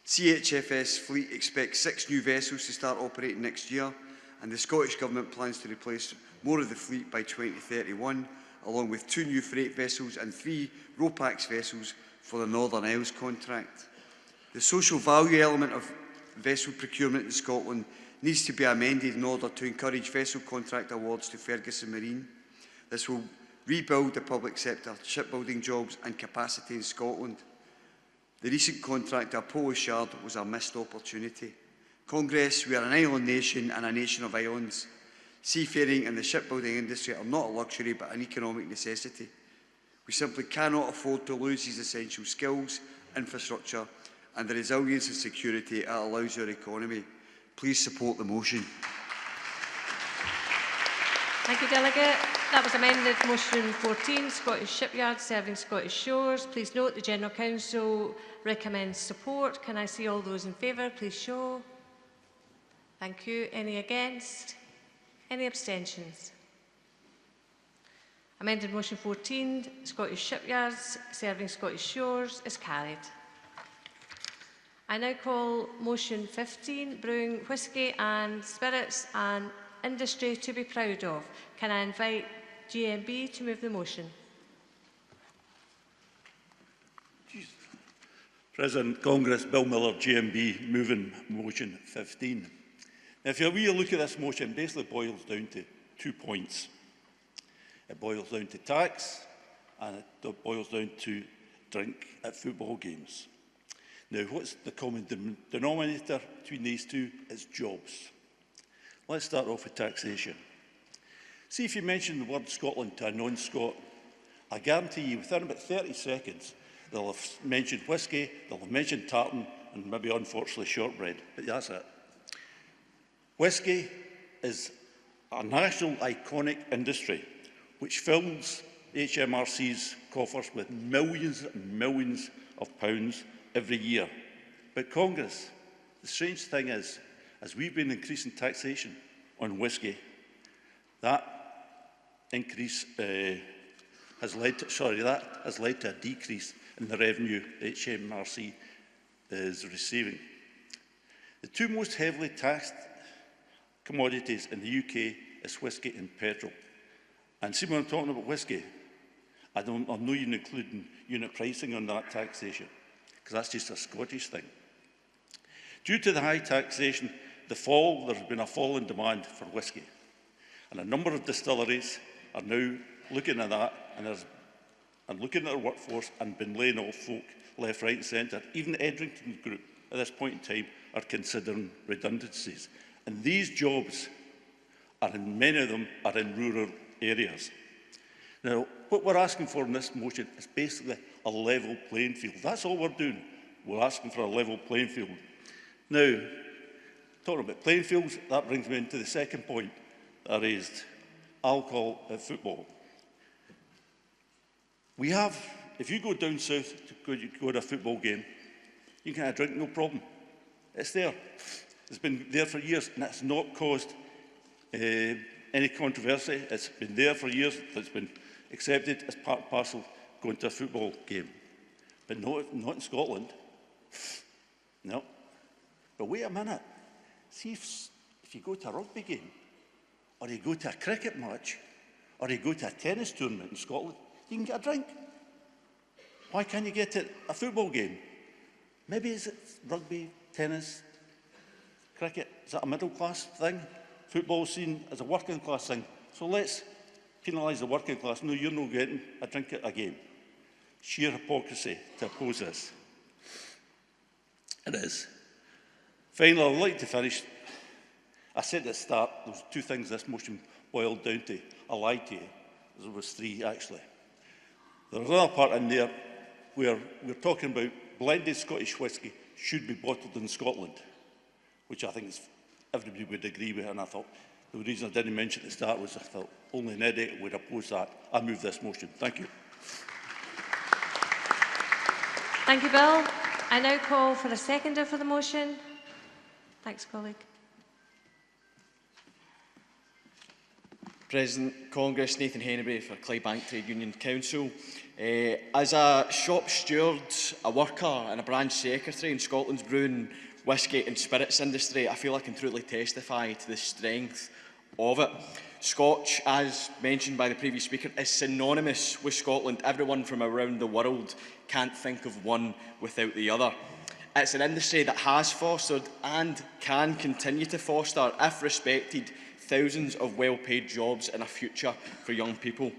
CHFS fleet expects 6 new vessels to start operating next year, and the Scottish Government plans to replace more of the fleet by 2031, along with 2 new freight vessels and 3 RoPax vessels for the Northern Isles contract. The social value element of vessel procurement in Scotland needs to be amended in order to encourage vessel contract awards to Ferguson Marine. This will rebuild the public sector shipbuilding jobs and capacity in Scotland. The recent contract to a Polish yard was a missed opportunity. Congress, we are an island nation and a nation of islands. Seafaring and the shipbuilding industry are not a luxury but an economic necessity. We simply cannot afford to lose these essential skills, infrastructure and the resilience and security it allows our economy. Please support the motion. Thank you, Delegate. That was amended motion 14, Scottish shipyards serving Scottish shores. Please note the General Council recommends support. Can I see all those in favour? Please show. Thank you. Any against? Any abstentions? Amended motion 14, Scottish shipyards serving Scottish shores is carried. I now call motion 15, brewing whisky and spirits and industry to be proud of. Can I invite GMB to move the motion? President, Congress, Bill Miller, GMB, moving motion 15. Now, if you really look at this motion, it basically boils down to 2 points. It boils down to tax and it boils down to drink at football games. Now, what's the common denominator between these two? It's jobs. Let's start off with taxation. See, if you mention the word Scotland to a non-Scot, I guarantee you within about 30 seconds, they'll have mentioned whisky, they'll have mentioned tartan, and maybe unfortunately shortbread, but that's it. Whisky is a national iconic industry which fills HMRC's coffers with millions and millions of pounds every year. But Congress, the strange thing is, as we've been increasing taxation on whisky, that increase has led to a decrease in the revenue HMRC is receiving. The 2 most heavily taxed commodities in the UK is whisky and petrol. And see, when I'm talking about whisky, I'm not even including unit pricing on that taxation, because that's just a Scottish thing. Due to the high taxation, there's been a fall in demand for whisky. And a number of distilleries are now looking at that and looking at their workforce and been laying off folk left, right and centre. Even the Edrington Group at this point in time are considering redundancies. And these jobs, many of them are in rural areas. Now, what we're asking for in this motion is basically a level playing field. That's all we're doing. We're asking for a level playing field. Now, talking about playing fields, that brings me into the second point that I raised, alcohol at football. We have If you go down south to go to a football game, you can have a drink, no problem. It's there. It's been there for years, and it's not caused any controversy. It's been there for years. It's been accepted as part and parcel going to a football game. But not in Scotland. No. But wait a minute. See, if you go to a rugby game, or you go to a cricket match, or you go to a tennis tournament in Scotland, you can get a drink. Why can't you get it at a football game? Maybe it's rugby, tennis, cricket. Is that a middle-class thing? Football's seen as a working-class thing. So let's penalise the working class. No, you're not getting a drink at a game. Sheer hypocrisy to oppose this. It is. Finally, I'd like to finish. I said at the start, there was two things this motion boiled down to. I lied to you. There was three, actually. There's another part in there where we're talking about blended Scottish whisky should be bottled in Scotland, which I think everybody would agree with. And I thought the reason I didn't mention at the start was I thought only an idiot would oppose that. I move this motion. Thank you. Thank you, Bill. I now call for a seconder for the motion. Thanks, colleague. President, Congress, Nathan Hennebury for Clydebank Trade Union Council. As a shop steward, a worker and a branch secretary in Scotland's brewing, whisky and spirits industry, I feel I can truly testify to the strength of it. Scotch, as mentioned by the previous speaker, is synonymous with Scotland. Everyone from around the world can't think of one without the other. It's an industry that has fostered and can continue to foster, if respected, thousands of well-paid jobs and a future for young people.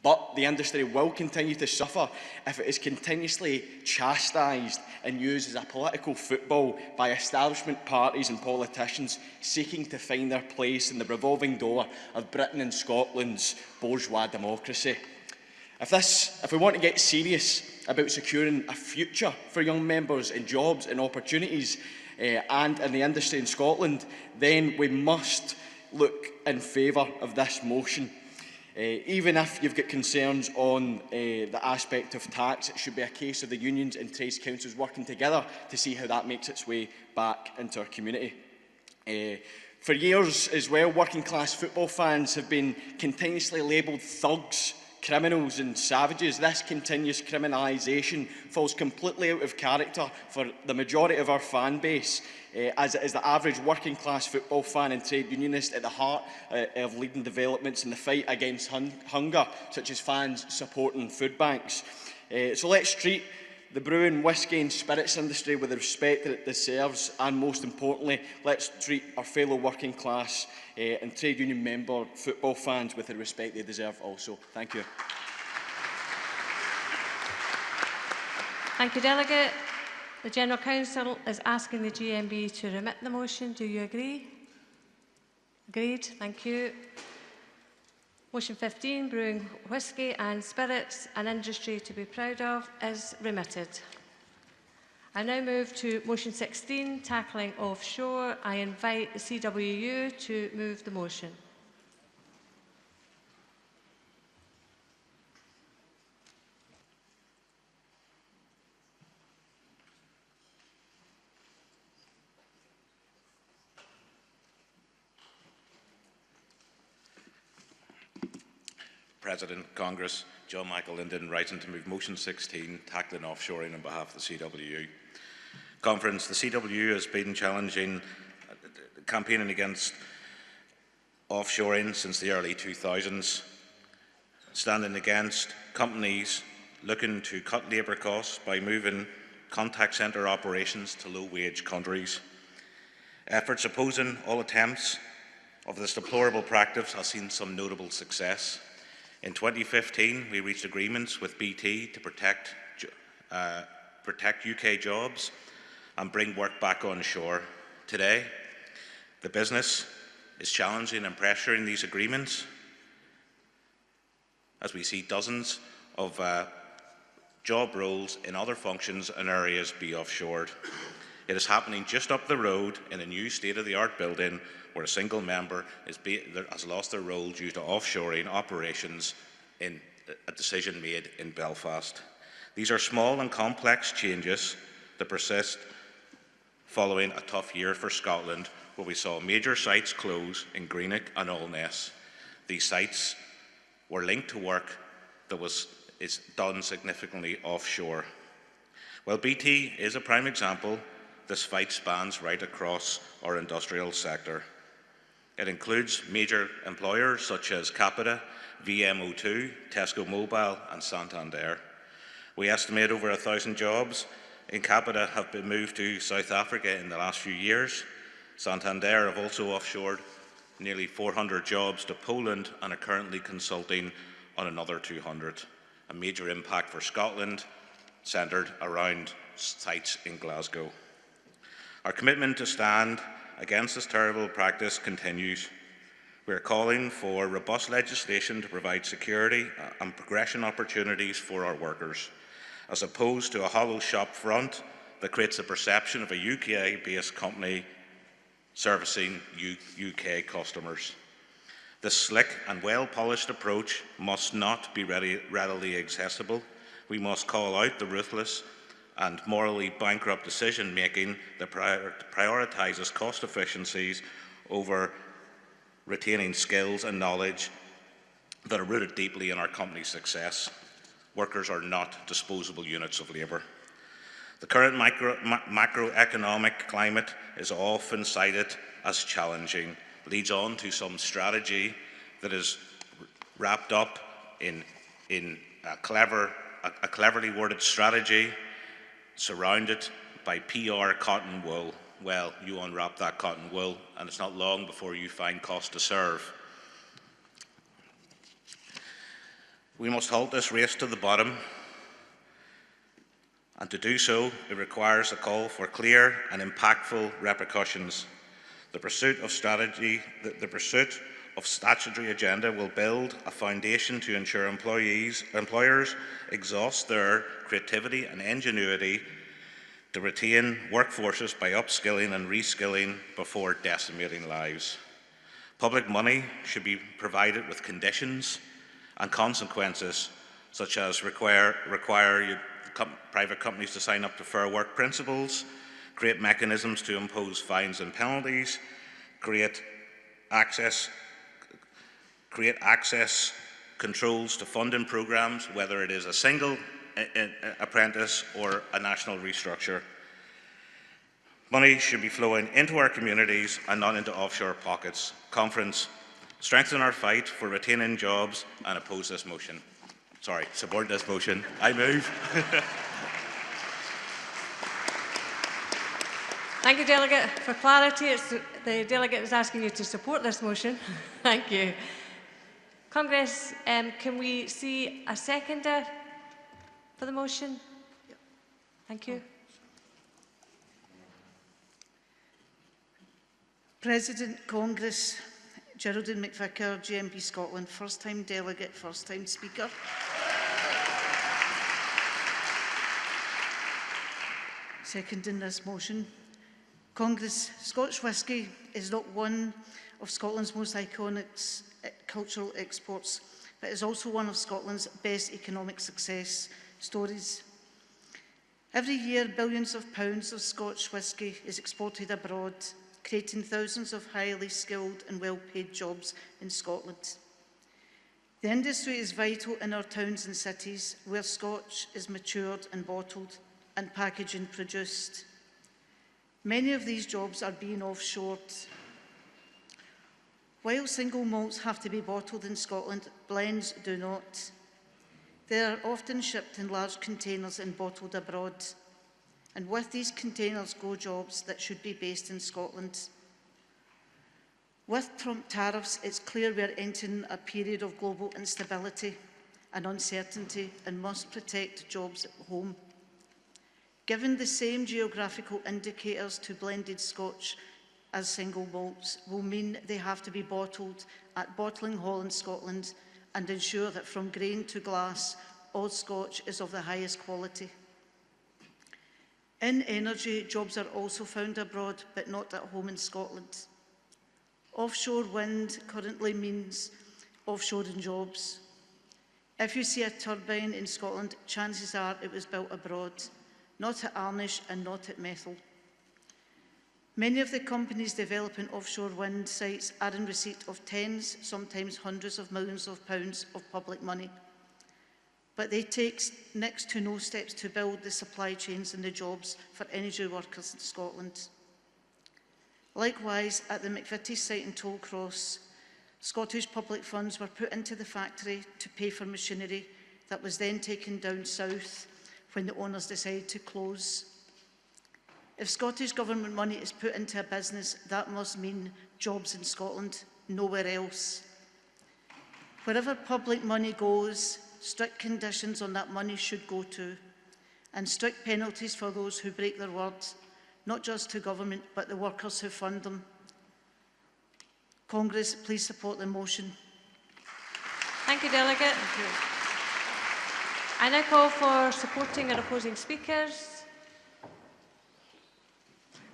But the industry will continue to suffer if it is continuously chastised and used as a political football by establishment parties and politicians seeking to find their place in the revolving door of Britain and Scotland's bourgeois democracy. If we want to get serious about securing a future for young members in jobs and opportunities and in the industry in Scotland, then we must look in favour of this motion. Even if you've got concerns on the aspect of tax, it should be a case of the unions and trades councils working together to see how that makes its way back into our community. For years as well, working class football fans have been continuously labelled thugs, criminals and savages. This continuous criminalisation falls completely out of character for the majority of our fan base, as it is the average working class football fan and trade unionist at the heart of leading developments in the fight against hunger, such as fans supporting food banks. So let's treat the brewing, whisky and spirits industry with the respect that it deserves, and most importantly, let's treat our fellow working class and trade union member football fans with the respect they deserve also. Thank you. Thank you, Delegate. The General Council is asking the GMB to remit the motion. Do you agree? Agreed. Thank you. Motion 15, brewing whisky and spirits, an industry to be proud of, is remitted. I now move to motion 16, tackling offshore. I invite the CWU to move the motion. President, Congress, John Michael Linden, rising to move motion 16, tackling offshoring on behalf of the CWU. Conference, the CWU has been challenging, campaigning against offshoring since the early 2000s, standing against companies looking to cut labour costs by moving contact centre operations to low-wage countries. Efforts opposing all attempts of this deplorable practice have seen some notable success. In 2015, we reached agreements with BT to protect UK jobs and bring work back on shore. Today, the business is challenging and pressuring these agreements as we see dozens of job roles in other functions and areas be offshored. It is happening just up the road in a new state-of-the-art building where a single member has lost their role due to offshoring operations in a decision made in Belfast. These are small and complex changes that persist following a tough year for Scotland, where we saw major sites close in Greenock and Allness. These sites were linked to work that is done significantly offshore. While BT is a prime example, this fight spans right across our industrial sector. It includes major employers such as Capita, VMO2, Tesco Mobile and Santander. We estimate over 1,000 jobs in Capita have been moved to South Africa in the last few years. Santander have also offshored nearly 400 jobs to Poland and are currently consulting on another 200. A major impact for Scotland, centred around sites in Glasgow. Our commitment to stand against this terrible practice continues. We are calling for robust legislation to provide security and progression opportunities for our workers, as opposed to a hollow shop front that creates a perception of a UK-based company servicing UK customers. This slick and well-polished approach must not be readily accessible. We must call out the ruthless and morally bankrupt decision-making that prioritises cost efficiencies over retaining skills and knowledge that are rooted deeply in our company's success. Workers are not disposable units of labour. The current macroeconomic climate is often cited as challenging, leads on to some strategy that is wrapped up in a cleverly worded strategy surrounded by PR cotton wool. Well, you unwrap that cotton wool and it's not long before you find cost to serve. We must halt this race to the bottom, and to do so, it requires a call for clear and impactful repercussions. The pursuit of statutory agenda will build a foundation to ensure employers exhaust their creativity and ingenuity to retain workforces by upskilling and reskilling before decimating lives. Public money should be provided with conditions and consequences, such as require private companies to sign up to fair work principles, create mechanisms to impose fines and penalties, create access controls to funding programmes, whether it is a single apprentice or a national restructure. Money should be flowing into our communities and not into offshore pockets. Conference, strengthen our fight for retaining jobs and oppose this motion. Sorry, support this motion. I move. Thank you, Delegate. For clarity, the Delegate is asking you to support this motion. Thank you. Congress, can we see a seconder for the motion? Thank you. President, Congress, Geraldine McVicker, GMB Scotland, first-time delegate, first-time speaker. Seconding this motion. Congress, Scotch whisky is not one of Scotland's most iconic cultural exports, but is also one of Scotland's best economic success stories. Every year, billions of pounds of Scotch whisky is exported abroad, creating thousands of highly skilled and well-paid jobs in Scotland. The industry is vital in our towns and cities, where Scotch is matured and bottled and packaging produced. Many of these jobs are being offshored. While single malts have to be bottled in Scotland, blends do not. They are often shipped in large containers and bottled abroad. And with these containers go jobs that should be based in Scotland. With Trump tariffs, it's clear we are entering a period of global instability and uncertainty and must protect jobs at home. Given the same geographical indicators to blended Scotch as single malts will mean they have to be bottled at Bottling Hall in Scotland and ensure that from grain to glass, all Scotch is of the highest quality. In energy, jobs are also found abroad, but not at home in Scotland. Offshore wind currently means offshoring jobs. If you see a turbine in Scotland, chances are it was built abroad, not at Arnish and not at Methil. Many of the companies developing offshore wind sites are in receipt of tens, sometimes hundreds of millions of pounds of public money. But they take next to no steps to build the supply chains and the jobs for energy workers in Scotland. Likewise, at the McVitie site in Tollcross, Scottish public funds were put into the factory to pay for machinery that was then taken down south when the owners decided to close. If Scottish Government money is put into a business, that must mean jobs in Scotland, nowhere else. Wherever public money goes, strict conditions on that money should go to, and strict penalties for those who break their words, not just to government, but the workers who fund them. Congress, please support the motion. Thank you, Delegate. Thank you. I now call for supporting or opposing speakers.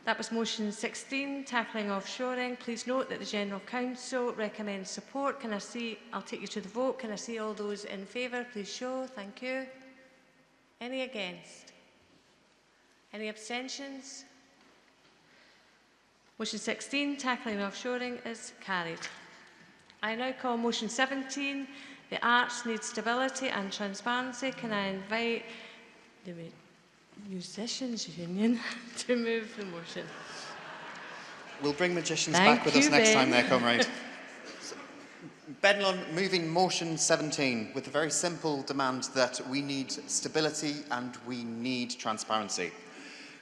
That was motion 16, tackling offshoring. Please note that the General Council recommends support. Can I see, I'll take you to the vote. Can I see all those in favour? Please show. Thank you. Any against? Any abstentions? Motion 16, tackling offshoring, is carried. I now call motion 17, the arts need stability and transparency. Can I invite the Musicians Union to move the motion? We'll bring magicians back with us next time there, comrade. Benlon moving motion 17 with a very simple demand that we need stability and we need transparency.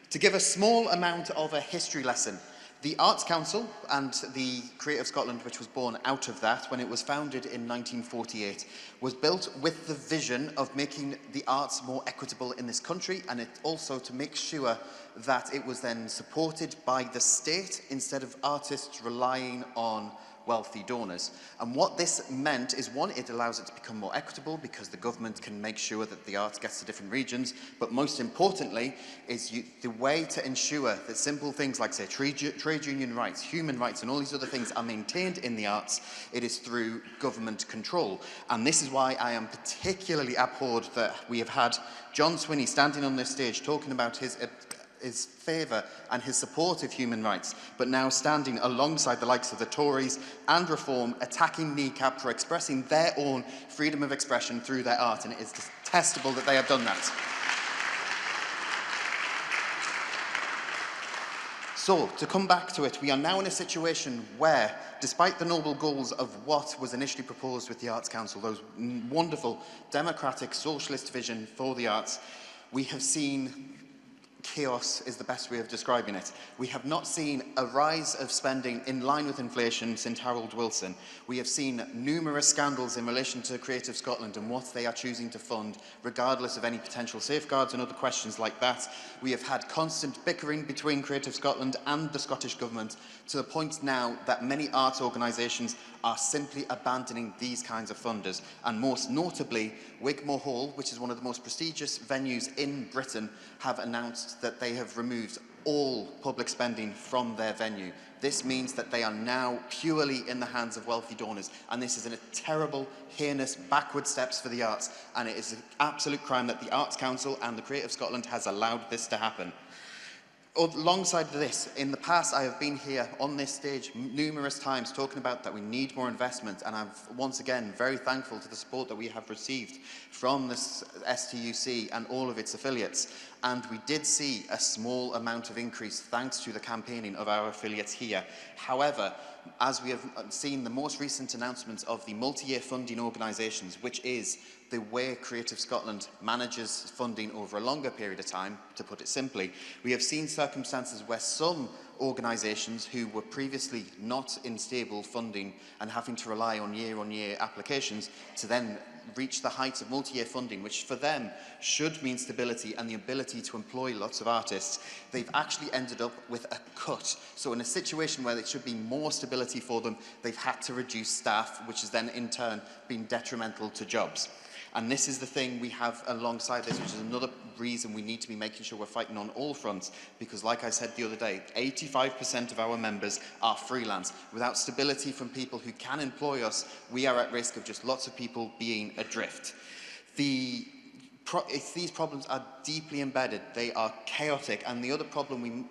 To give a small amount of a history lesson, the Arts Council and the Creative Scotland, which was born out of that when it was founded in 1948, was built with the vision of making the arts more equitable in this country, and it also to make sure that it was then supported by the state instead of artists relying on wealthy donors. And what this meant is, one, it allows it to become more equitable because the government can make sure that the arts gets to different regions, but most importantly is the way to ensure that simple things like, say, trade union rights, human rights and all these other things are maintained in the arts, it is through government control. And this is why I am particularly abhorred that we have had John Swinney standing on this stage talking about his favour and his support of human rights, but now standing alongside the likes of the Tories and Reform, attacking NECAP for expressing their own freedom of expression through their art, and it is detestable that they have done that. So, to come back to it, we are now in a situation where, despite the noble goals of what was initially proposed with the Arts Council, those wonderful democratic socialist vision for the arts, we have seen chaos is the best way of describing it. We have not seen a rise of spending in line with inflation since Harold Wilson. We have seen numerous scandals in relation to Creative Scotland and what they are choosing to fund, regardless of any potential safeguards and other questions like that. We have had constant bickering between Creative Scotland and the Scottish Government, to the point now that many arts organisations are simply abandoning these kinds of funders. And most notably, Wigmore Hall, which is one of the most prestigious venues in Britain, have announced that they have removed all public spending from their venue. This means that they are now purely in the hands of wealthy donors, and this is a terrible, heinous, backward steps for the arts, and it is an absolute crime that the Arts Council and the Creative Scotland has allowed this to happen. Alongside this, in the past I have been here on this stage numerous times talking about that we need more investment, and I'm once again very thankful to the support that we have received from the STUC and all of its affiliates. And we did see a small amount of increase thanks to the campaigning of our affiliates here. However, as we have seen the most recent announcements of the multi-year funding organisations, which is the way Creative Scotland manages funding over a longer period of time, to put it simply, we have seen circumstances where some organisations who were previously not in stable funding and having to rely on year-on-year applications to then reach the heights of multi-year funding, which for them should mean stability and the ability to employ lots of artists, they've actually ended up with a cut. So in a situation where there should be more stability for them, they've had to reduce staff, which has then in turn been detrimental to jobs. And this is the thing we have alongside this, which is another reason we need to be making sure we're fighting on all fronts, because like I said the other day, 85% of our members are freelance. Without stability from people who can employ us, we are at risk of just lots of people being adrift. These problems are deeply embedded, they are chaotic, and the other problem we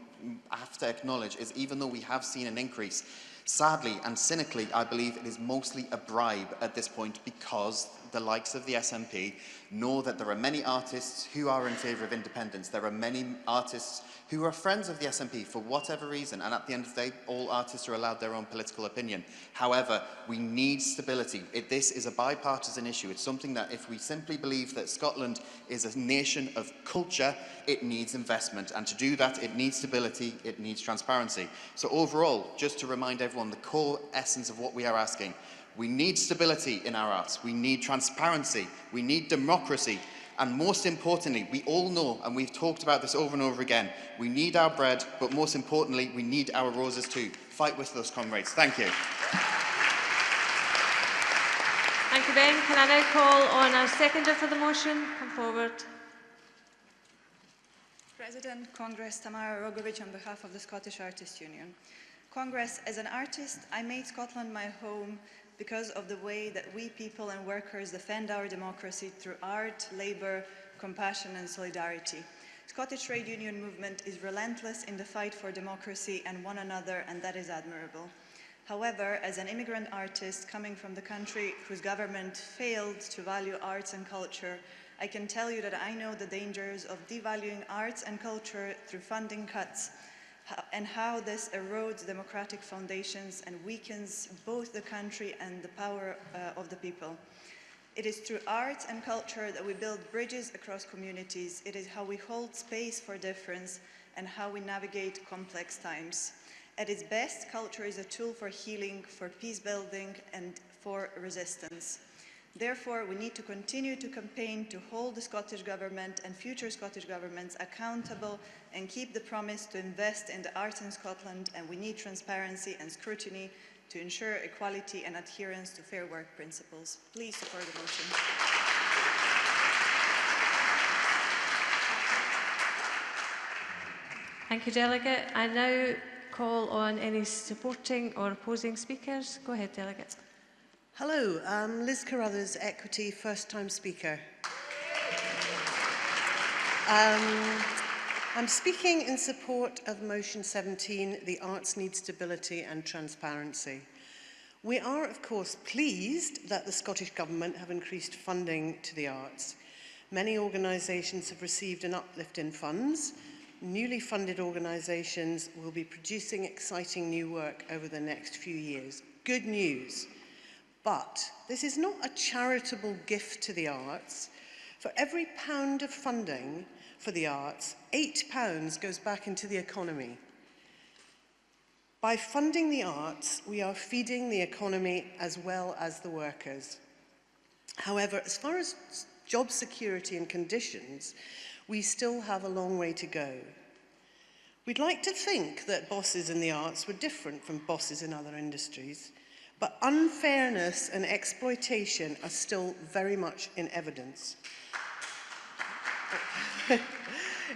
have to acknowledge is even though we have seen an increase, sadly and cynically, I believe it is mostly a bribe at this point, because the likes of the SNP know that there are many artists who are in favour of independence. There are many artists who are friends of the SNP for whatever reason, and at the end of the day, all artists are allowed their own political opinion. However, we need stability. This is a bipartisan issue. It's something that if we simply believe that Scotland is a nation of culture, it needs investment. And to do that, it needs stability, it needs transparency. So overall, just to remind everyone, the core essence of what we are asking, we need stability in our arts, we need transparency, we need democracy, and most importantly, we all know, and we've talked about this over and over again, we need our bread, but most importantly, we need our roses too. Fight with us, comrades. Thank you. Thank you, Ben. Can I now call on our seconder for the motion? Come forward. President, Congress, Tamara Rogovic on behalf of the Scottish Artists Union. Congress, as an artist, I made Scotland my home because of the way that we people and workers defend our democracy through art, labour, compassion and solidarity. Scottish trade union movement is relentless in the fight for democracy and one another, and that is admirable. However, as an immigrant artist coming from the country whose government failed to value arts and culture, I can tell you that I know the dangers of devaluing arts and culture through funding cuts, and how this erodes democratic foundations and weakens both the country and the power of the people. It is through art and culture that we build bridges across communities. It is how we hold space for difference and how we navigate complex times. At its best, culture is a tool for healing, for peace building, and for resistance. Therefore, we need to continue to campaign to hold the Scottish Government and future Scottish governments accountable and keep the promise to invest in the arts in Scotland, and we need transparency and scrutiny to ensure equality and adherence to fair work principles. Please support the motion. Thank you, Delegate. I now call on any supporting or opposing speakers. Go ahead, Delegate. Hello, Liz Carruthers, Equity, first-time speaker. I'm speaking in support of Motion 17, The Arts Need Stability and Transparency. We are, of course, pleased that the Scottish Government have increased funding to the arts. Many organisations have received an uplift in funds. Newly funded organisations will be producing exciting new work over the next few years. Good news. But this is not a charitable gift to the arts. For every £1 of funding for the arts, £8 goes back into the economy. By funding the arts, we are feeding the economy as well as the workers. However, as far as job security and conditions, we still have a long way to go. We'd like to think that bosses in the arts were different from bosses in other industries, but unfairness and exploitation are still very much in evidence.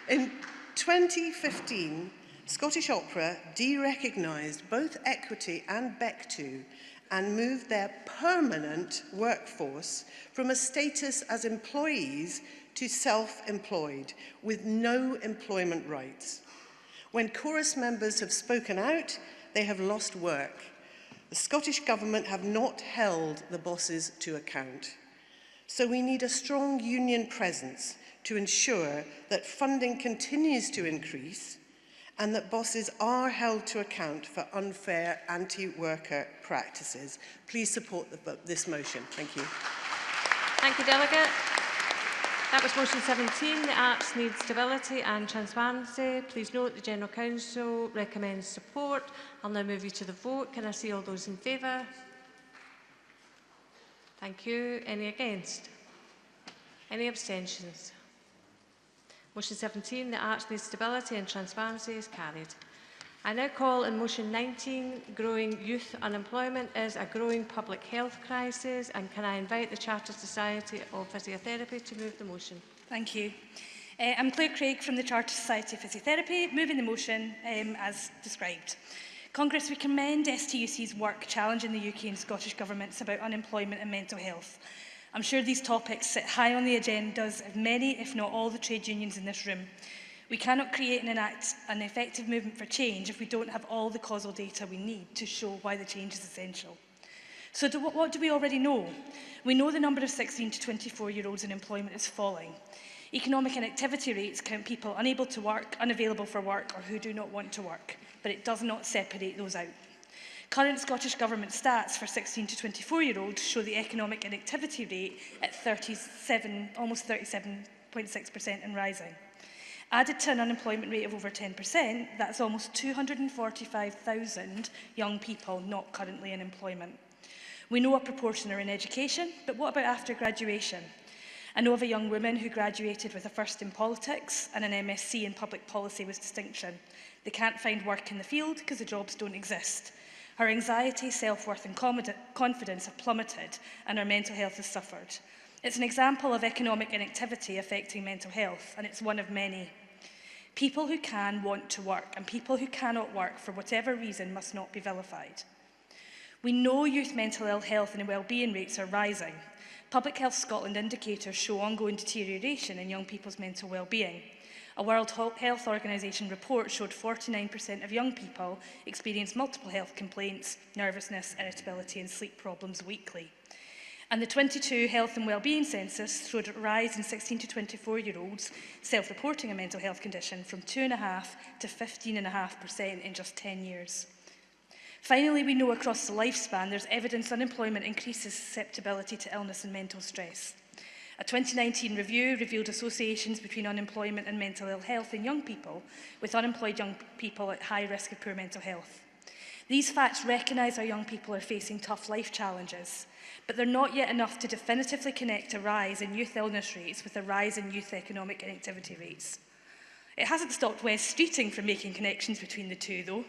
In 2015, Scottish Opera de-recognised both Equity and Bectu and moved their permanent workforce from a status as employees to self-employed with no employment rights. When chorus members have spoken out, they have lost work. The Scottish Government have not held the bosses to account. So we need a strong union presence to ensure that funding continues to increase and that bosses are held to account for unfair anti-worker practices. Please support this motion. Thank you. Thank you, Delegate. That was motion 17, the arts need stability and transparency. Please note the General Council recommends support. I'll now move you to the vote. Can I see all those in favour? Thank you. Any against? Any abstentions? Motion 17, the arts need stability and transparency is carried. I now call on motion 19, growing youth unemployment is a growing public health crisis, and can I invite the Chartered Society of Physiotherapy to move the motion? Thank you. I'm Claire Craig from the Chartered Society of Physiotherapy, moving the motion as described. Congress, we commend STUC's work challenging the UK and Scottish governments about unemployment and mental health. I'm sure these topics sit high on the agendas of many, if not all, the trade unions in this room. We cannot create and enact an effective movement for change if we don't have all the causal data we need to show why the change is essential. So what do we already know? We know the number of 16 to 24-year-olds in employment is falling. Economic inactivity rates count people unable to work, unavailable for work, or who do not want to work, but it does not separate those out. Current Scottish Government stats for 16 to 24-year-olds show the economic inactivity rate at almost 37.6% and rising. Added to an unemployment rate of over 10%, that's almost 245,000 young people not currently in employment. We know a proportion are in education, but what about after graduation? I know of a young woman who graduated with a first in politics and an MSc in public policy with distinction. They can't find work in the field because the jobs don't exist. Her anxiety, self-worth and confidence have plummeted, and her mental health has suffered. It's an example of economic inactivity affecting mental health, and it's one of many. People who can want to work, and people who cannot work for whatever reason must not be vilified. We know youth mental ill health and well-being rates are rising. Public Health Scotland indicators show ongoing deterioration in young people's mental well-being. A World Health Organization report showed 49% of young people experience multiple health complaints, nervousness, irritability and sleep problems weekly. And the 22 Health and Wellbeing Census showed a rise in 16 to 24-year-olds self-reporting a mental health condition from 2.5% to 15.5% in just 10 years. Finally, we know across the lifespan there's evidence unemployment increases susceptibility to illness and mental stress. A 2019 review revealed associations between unemployment and mental ill health in young people, with unemployed young people at high risk of poor mental health. These facts recognise our young people are facing tough life challenges, but they're not yet enough to definitively connect a rise in youth illness rates with a rise in youth economic inactivity rates. It hasn't stopped West Streeting from making connections between the two, though.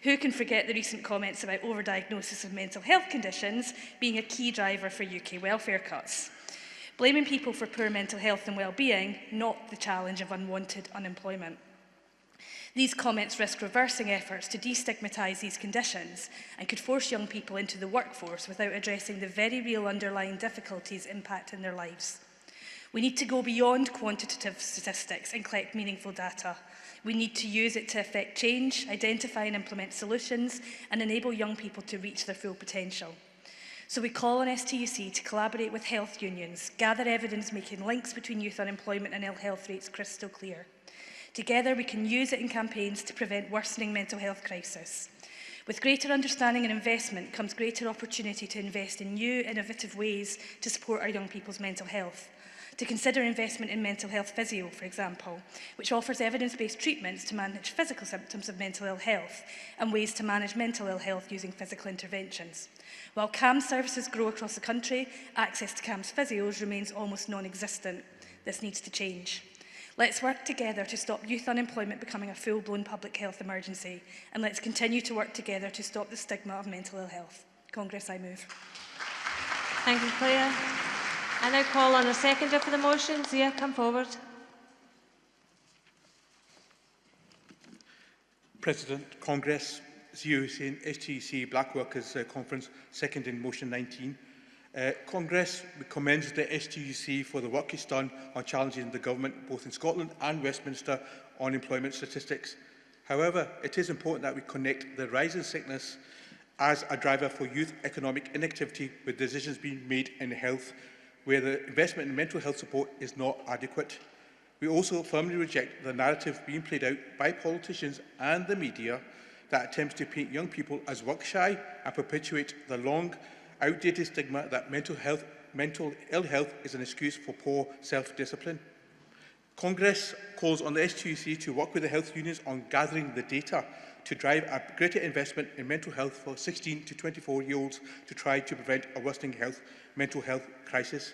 Who can forget the recent comments about overdiagnosis of mental health conditions being a key driver for UK welfare cuts? Blaming people for poor mental health and well-being, not the challenge of unwanted unemployment. These comments risk reversing efforts to destigmatise these conditions and could force young people into the workforce without addressing the very real underlying difficulties impacting their lives. We need to go beyond quantitative statistics and collect meaningful data. We need to use it to effect change, identify and implement solutions, and enable young people to reach their full potential. So we call on STUC to collaborate with health unions, gather evidence making links between youth unemployment and ill health rates crystal clear. Together we can use it in campaigns to prevent worsening mental health crisis. With greater understanding and investment comes greater opportunity to invest in new, innovative ways to support our young people's mental health. To consider investment in mental health physio, for example, which offers evidence-based treatments to manage physical symptoms of mental ill health and ways to manage mental ill health using physical interventions. While CAMS services grow across the country, access to CAMS physios remains almost non-existent. This needs to change. Let's work together to stop youth unemployment becoming a full-blown public health emergency, and let's continue to work together to stop the stigma of mental ill health. Congress, I move. Thank you, Claire. I now call on a seconder for the motion. Zia, come forward. President, Congress, Zia Hussain, STUC Black Workers Conference, seconding motion 19. Congress commends the STUC for the work it's done on challenging the government, both in Scotland and Westminster, on employment statistics. However, it is important that we connect the rise in sickness as a driver for youth economic inactivity with decisions being made in health, where the investment in mental health support is not adequate. We also firmly reject the narrative being played out by politicians and the media that attempts to paint young people as work-shy and perpetuate the long, outdated stigma that mental ill health is an excuse for poor self-discipline. Congress calls on the STUC to work with the health unions on gathering the data to drive a greater investment in mental health for 16 to 24-year-olds to try to prevent a worsening mental health crisis.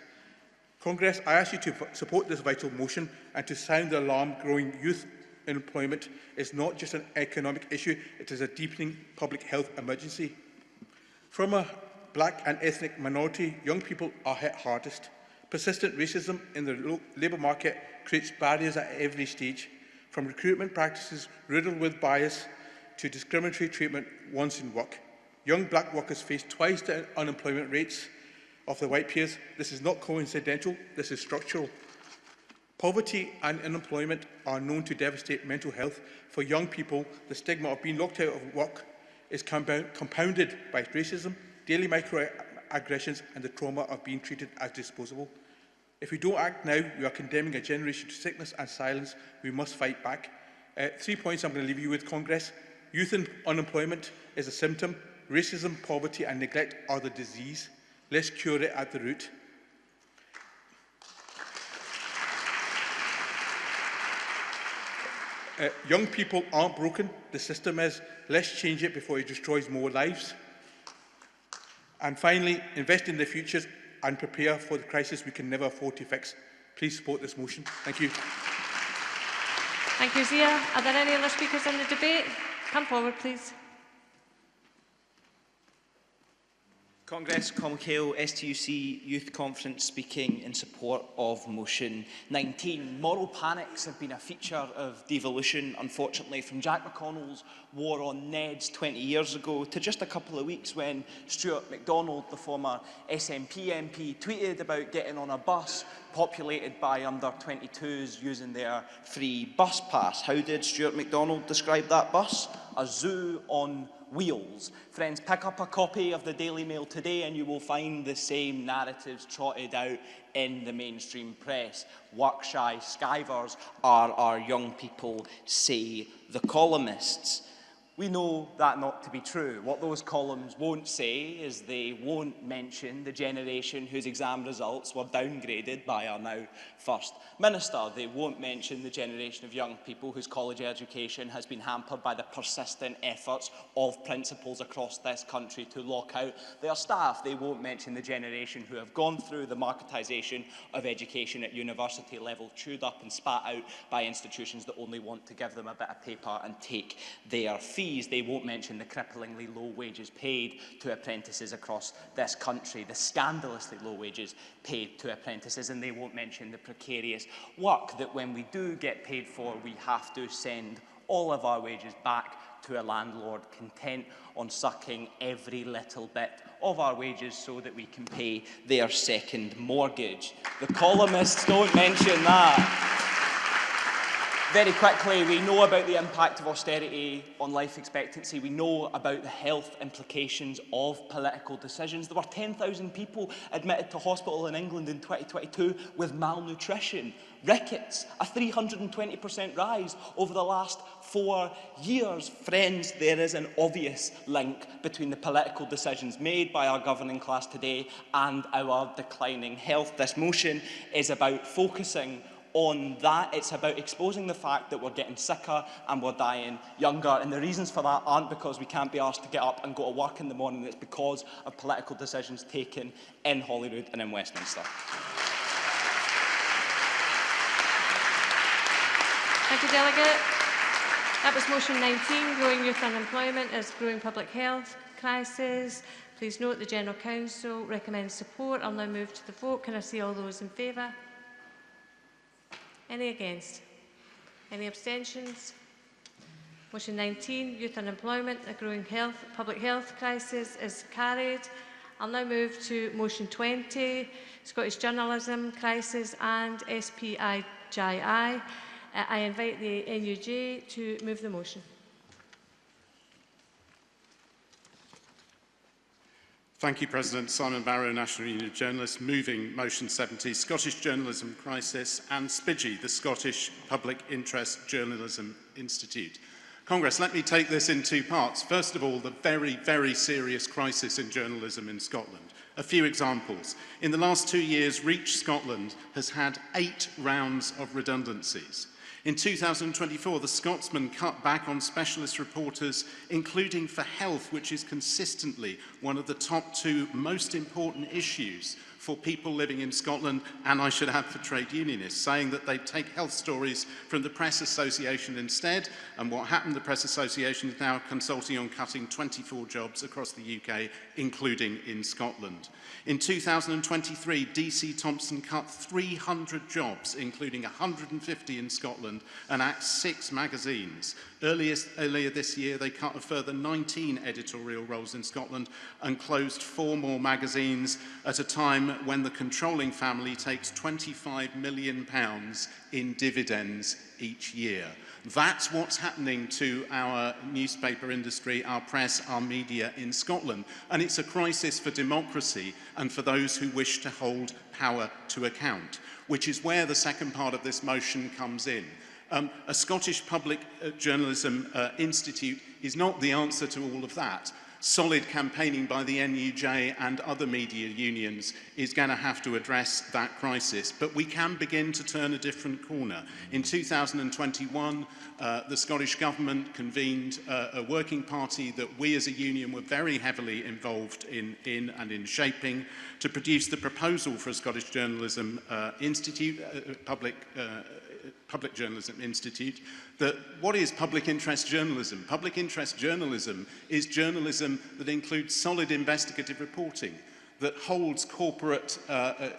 Congress, I ask you to support this vital motion and to sound the alarm growing youth employment is not just an economic issue, it is a deepening public health emergency. From a black and ethnic minority, young people are hit hardest. Persistent racism in the labour market creates barriers at every stage, from recruitment practices riddled with bias to discriminatory treatment once in work. Young black workers face twice the unemployment rates of their white peers. This is not coincidental, this is structural. Poverty and unemployment are known to devastate mental health. For young people, the stigma of being locked out of work is compounded by racism, daily microaggressions and the trauma of being treated as disposable. If we don't act now, we are condemning a generation to sickness and silence. We must fight back. 3 points I'm going to leave you with, Congress. Youth unemployment is a symptom. Racism, poverty and neglect are the disease. Let's cure it at the root. Young people aren't broken. The system is. Let's change it before it destroys more lives. And finally, invest in the futures and prepare for the crisis we can never afford to fix. Please support this motion. Thank you. Thank you, Zia. Are there any other speakers in the debate? Come forward, please. Congress, Comcale, STUC Youth Conference speaking in support of motion 19. Moral panics have been a feature of devolution, unfortunately, from Jack McConnell's war on Neds 20 years ago to just a couple of weeks when Stuart MacDonald, the former SNP MP, tweeted about getting on a bus populated by under-22s using their free bus pass. How did Stuart MacDonald describe that bus? A zoo on wheels. Friends, pick up a copy of the Daily Mail today and you will find the same narratives trotted out in the mainstream press. Work-shy skivers are our young people, say the columnists. We know that not to be true. What those columns won't say is they won't mention the generation whose exam results were downgraded by our now First Minister. They won't mention the generation of young people whose college education has been hampered by the persistent efforts of principals across this country to lock out their staff. They won't mention the generation who have gone through the marketisation of education at university level, chewed up and spat out by institutions that only want to give them a bit of paper and take their fees. They won't mention the cripplingly low wages paid to apprentices across this country, the scandalously low wages paid to apprentices, and they won't mention the precarious work that when we do get paid for, we have to send all of our wages back to a landlord content on sucking every little bit of our wages so that we can pay their second mortgage. The columnists don't mention that. Very quickly, we know about the impact of austerity on life expectancy. We know about the health implications of political decisions. There were 10,000 people admitted to hospital in England in 2022 with malnutrition. Rickets, a 320% rise over the last 4 years. Friends, there is an obvious link between the political decisions made by our governing class today and our declining health. This motion is about focusing on that. It's about exposing the fact that we're getting sicker and we're dying younger. And the reasons for that aren't because we can't be asked to get up and go to work in the morning. It's because of political decisions taken in Holyrood and in Westminster. Thank you, Delegate. That was motion 19, growing youth unemployment as growing public health crisis. Please note the General Council recommends support. I'll now move to the vote. Can I see all those in favour? Any against? Any abstentions? Motion 19, youth unemployment, a growing public health crisis is carried. I'll now move to motion 20, Scottish journalism crisis and SPIJI. I invite the NUJ to move the motion. Thank you, President. Simon Barrow, National Union of Journalists, moving motion 70, Scottish journalism crisis, and SPIJI, the Scottish Public Interest Journalism Institute. Congress, let me take this in two parts. First of all, the very, very serious crisis in journalism in Scotland. A few examples. In the last 2 years, Reach Scotland has had 8 rounds of redundancies. In 2024, the Scotsman cut back on specialist reporters, including for health, which is consistently one of the top 2 most important issues for people living in Scotland, and I should add for trade unionists, saying that they'd take health stories from the Press Association instead. And what happened, the Press Association is now consulting on cutting 24 jobs across the UK, including in Scotland. In 2023, DC Thompson cut 300 jobs, including 150 in Scotland, and axed 6 magazines. Earlier this year, they cut a further 19 editorial roles in Scotland and closed 4 more magazines at a time when the controlling family takes £25 million in dividends each year. That's what's happening to our newspaper industry, our press, our media in Scotland. And it's a crisis for democracy and for those who wish to hold power to account, which is where the second part of this motion comes in. A Scottish Public Journalism Institute is not the answer to all of that. Solid campaigning by the NUJ and other media unions is going to have to address that crisis, but we can begin to turn a different corner. In 2021, the Scottish Government convened a working party that we as a union were very heavily involved in and in shaping to produce the proposal for a Scottish Journalism Institute, Public Journalism Institute. That what is public interest journalism? Public interest journalism is journalism that includes solid investigative reporting, that holds corporate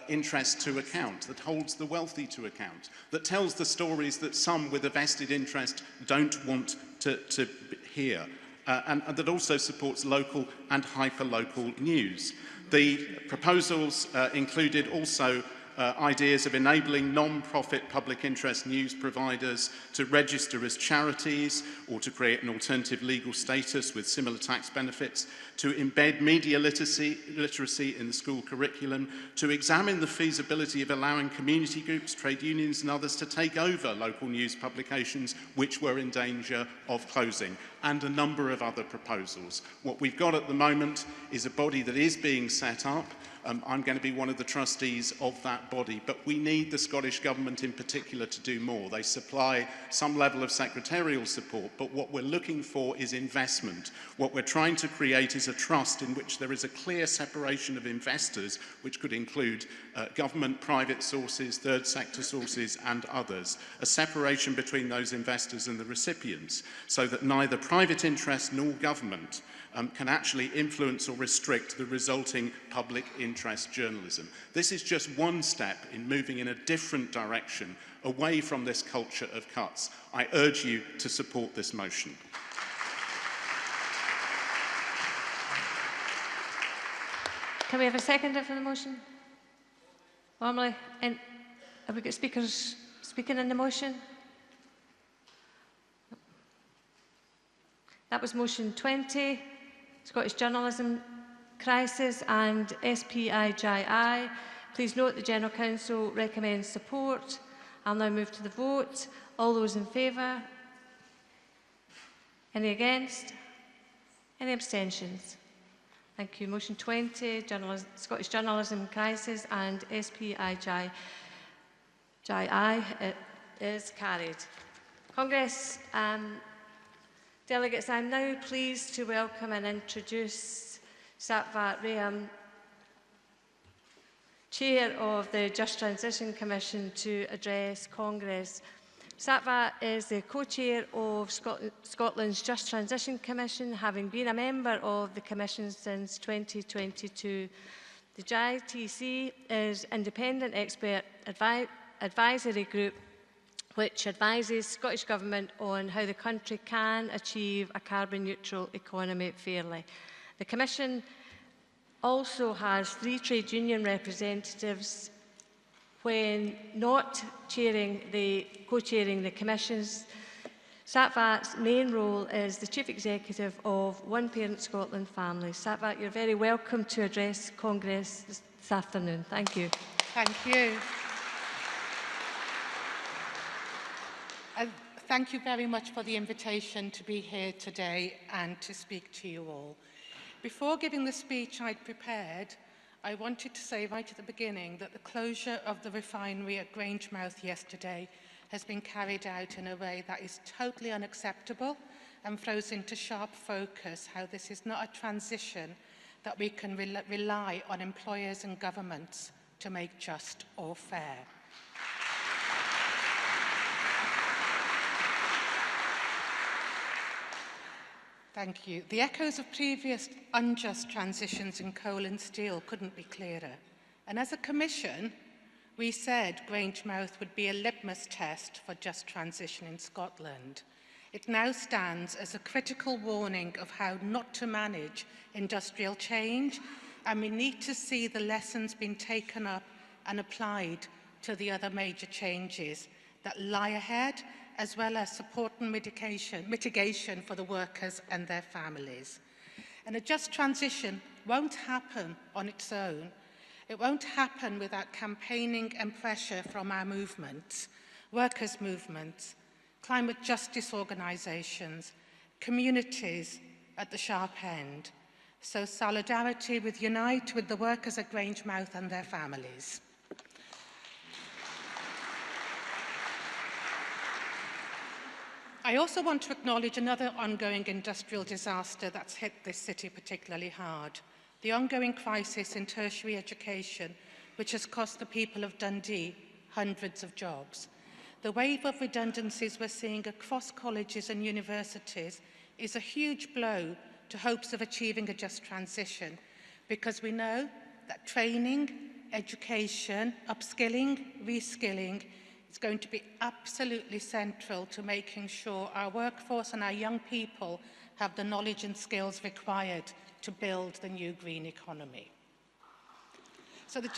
interests to account, that holds the wealthy to account, that tells the stories that some with a vested interest don't want to hear, and that also supports local and hyper-local news. The proposals included also ideas of enabling non-profit public interest news providers to register as charities or to create an alternative legal status with similar tax benefits, to embed media literacy in the school curriculum, to examine the feasibility of allowing community groups, trade unions and others to take over local news publications which were in danger of closing, and a number of other proposals. What we've got at the moment is a body that is being set up. I'm going to be one of the trustees of that body, but we need the Scottish Government in particular to do more. They supply some level of secretarial support, but what we're looking for is investment. What we're trying to create is a trust in which there is a clear separation of investors, which could include government, private sources, third sector sources and others. A separation between those investors and the recipients, so that neither private interest nor government can actually influence or restrict the resulting public interest journalism. This is just one step in moving in a different direction away from this culture of cuts. I urge you to support this motion. Can we have a seconder for the motion? Formally, and have we got speakers speaking in the motion? That was motion 20. Scottish Journalism Crisis and SPIJI. Please note the General Council recommends support. I'll now move to the vote. All those in favour? Any against? Any abstentions? Thank you. Motion 20, Scottish Journalism Crisis and SPIJI is carried. Congress delegates, I'm now pleased to welcome and introduce Satvat Reham, Chair of the Just Transition Commission, to address Congress. Satvat is the co-chair of Scotland's Just Transition Commission, having been a member of the Commission since 2022. The JTC is independent expert advisory group which advises Scottish Government on how the country can achieve a carbon-neutral economy fairly. The Commission also has 3 trade union representatives. When not co-chairing the Commissions, Satvat's main role is the Chief Executive of One Parent Scotland Families. Satvat, you're very welcome to address Congress this afternoon. Thank you. Thank you. Thank you very much for the invitation to be here today and to speak to you all. Before giving the speech I'd prepared, I wanted to say right at the beginning that the closure of the refinery at Grangemouth yesterday has been carried out in a way that is totally unacceptable and throws into sharp focus how this is not a transition that we can rely on employers and governments to make just or fair. Thank you. The echoes of previous unjust transitions in coal and steel couldn't be clearer. And as a commission, we said Grangemouth would be a litmus test for just transition in Scotland. It now stands as a critical warning of how not to manage industrial change, and we need to see the lessons being taken up and applied to the other major changes that lie ahead, as well as support and mitigation for the workers and their families. And a just transition won't happen on its own. It won't happen without campaigning and pressure from our movements, workers' movements, climate justice organisations, communities at the sharp end. So solidarity with Unite with the workers at Grangemouth and their families. I also want to acknowledge another ongoing industrial disaster that's hit this city particularly hard. The ongoing crisis in tertiary education, which has cost the people of Dundee hundreds of jobs. The wave of redundancies we're seeing across colleges and universities is a huge blow to hopes of achieving a just transition, because we know that training, education, upskilling, reskilling is going to be absolutely central to making sure our workforce and our young people have the knowledge and skills required to build the new green economy. So the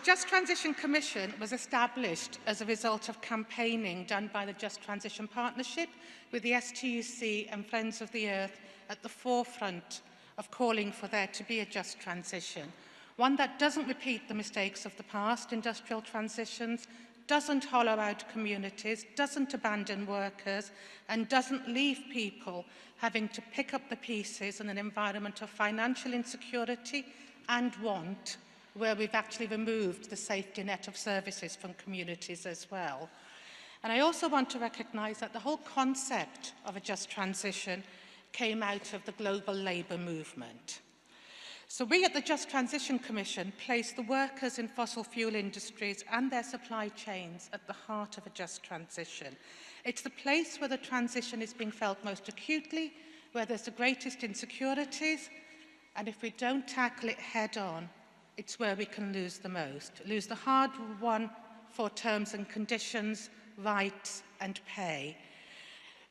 Just Transition Commission was established as a result of campaigning done by the Just Transition Partnership, with the STUC and Friends of the Earth at the forefront of calling for there to be a just transition, one that doesn't repeat the mistakes of the past industrial transitions, doesn't hollow out communities, doesn't abandon workers, and doesn't leave people having to pick up the pieces in an environment of financial insecurity and want, where we've actually removed the safety net of services from communities as well. And I also want to recognise that the whole concept of a just transition came out of the global labour movement. So we at the Just Transition Commission place the workers in fossil fuel industries and their supply chains at the heart of a just transition. It's the place where the transition is being felt most acutely, where there's the greatest insecurities, and if we don't tackle it head on, it's where we can lose the most. Lose the hard won for terms and conditions, rights and pay.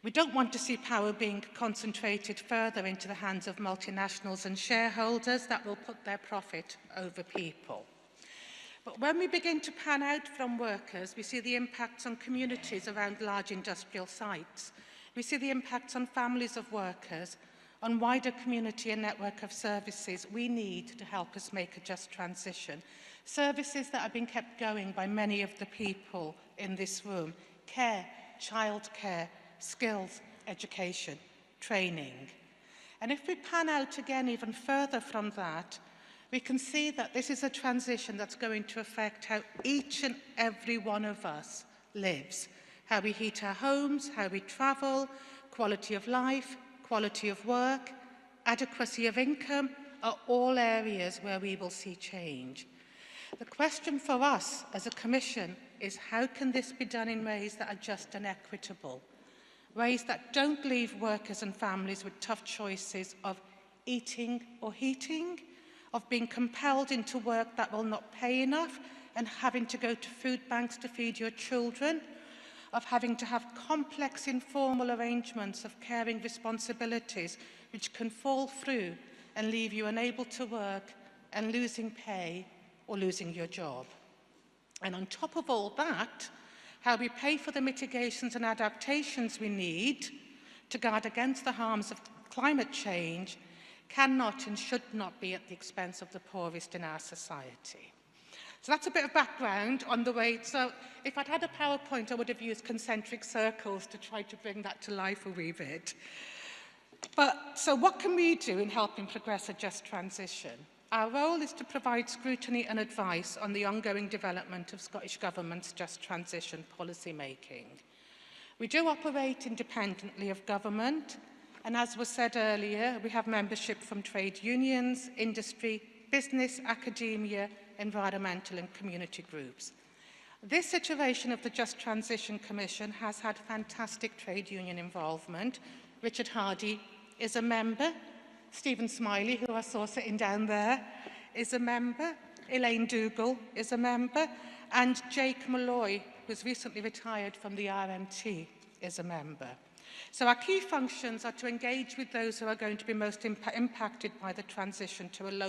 We don't want to see power being concentrated further into the hands of multinationals and shareholders that will put their profit over people. But when we begin to pan out from workers, we see the impacts on communities around large industrial sites. We see the impacts on families of workers, on wider community and network of services we need to help us make a just transition. Services that have been kept going by many of the people in this room: care, childcare, skills, education, training. And if we pan out again even further from that, we can see that this is a transition that's going to affect how each and every one of us lives, how we heat our homes, how we travel, quality of life, quality of work, adequacy of income are all areas where we will see change. The question for us as a Commission is, how can this be done in ways that are just and equitable? Ways that don't leave workers and families with tough choices of eating or heating, of being compelled into work that will not pay enough and having to go to food banks to feed your children, of having to have complex informal arrangements of caring responsibilities which can fall through and leave you unable to work and losing pay or losing your job. And on top of all that, how we pay for the mitigations and adaptations we need to guard against the harms of climate change cannot and should not be at the expense of the poorest in our society. So that's a bit of background on the way. So if I'd had a PowerPoint, I would have used concentric circles to try to bring that to life a wee bit. So what can we do in helping progress a just transition? Our role is to provide scrutiny and advice on the ongoing development of Scottish Government's just transition policy making. We do operate independently of government, And as was said earlier, we have membership from trade unions, industry, business, academia, environmental and community groups. This iteration of the Just Transition Commission has had fantastic trade union involvement. Richard Hardy is a member. Stephen Smiley, who I saw sitting down there, is a member. Elaine Dougal is a member. And Jake Malloy, who's recently retired from the RMT, is a member. So our key functions are to engage with those who are going to be most impacted by the transition to a low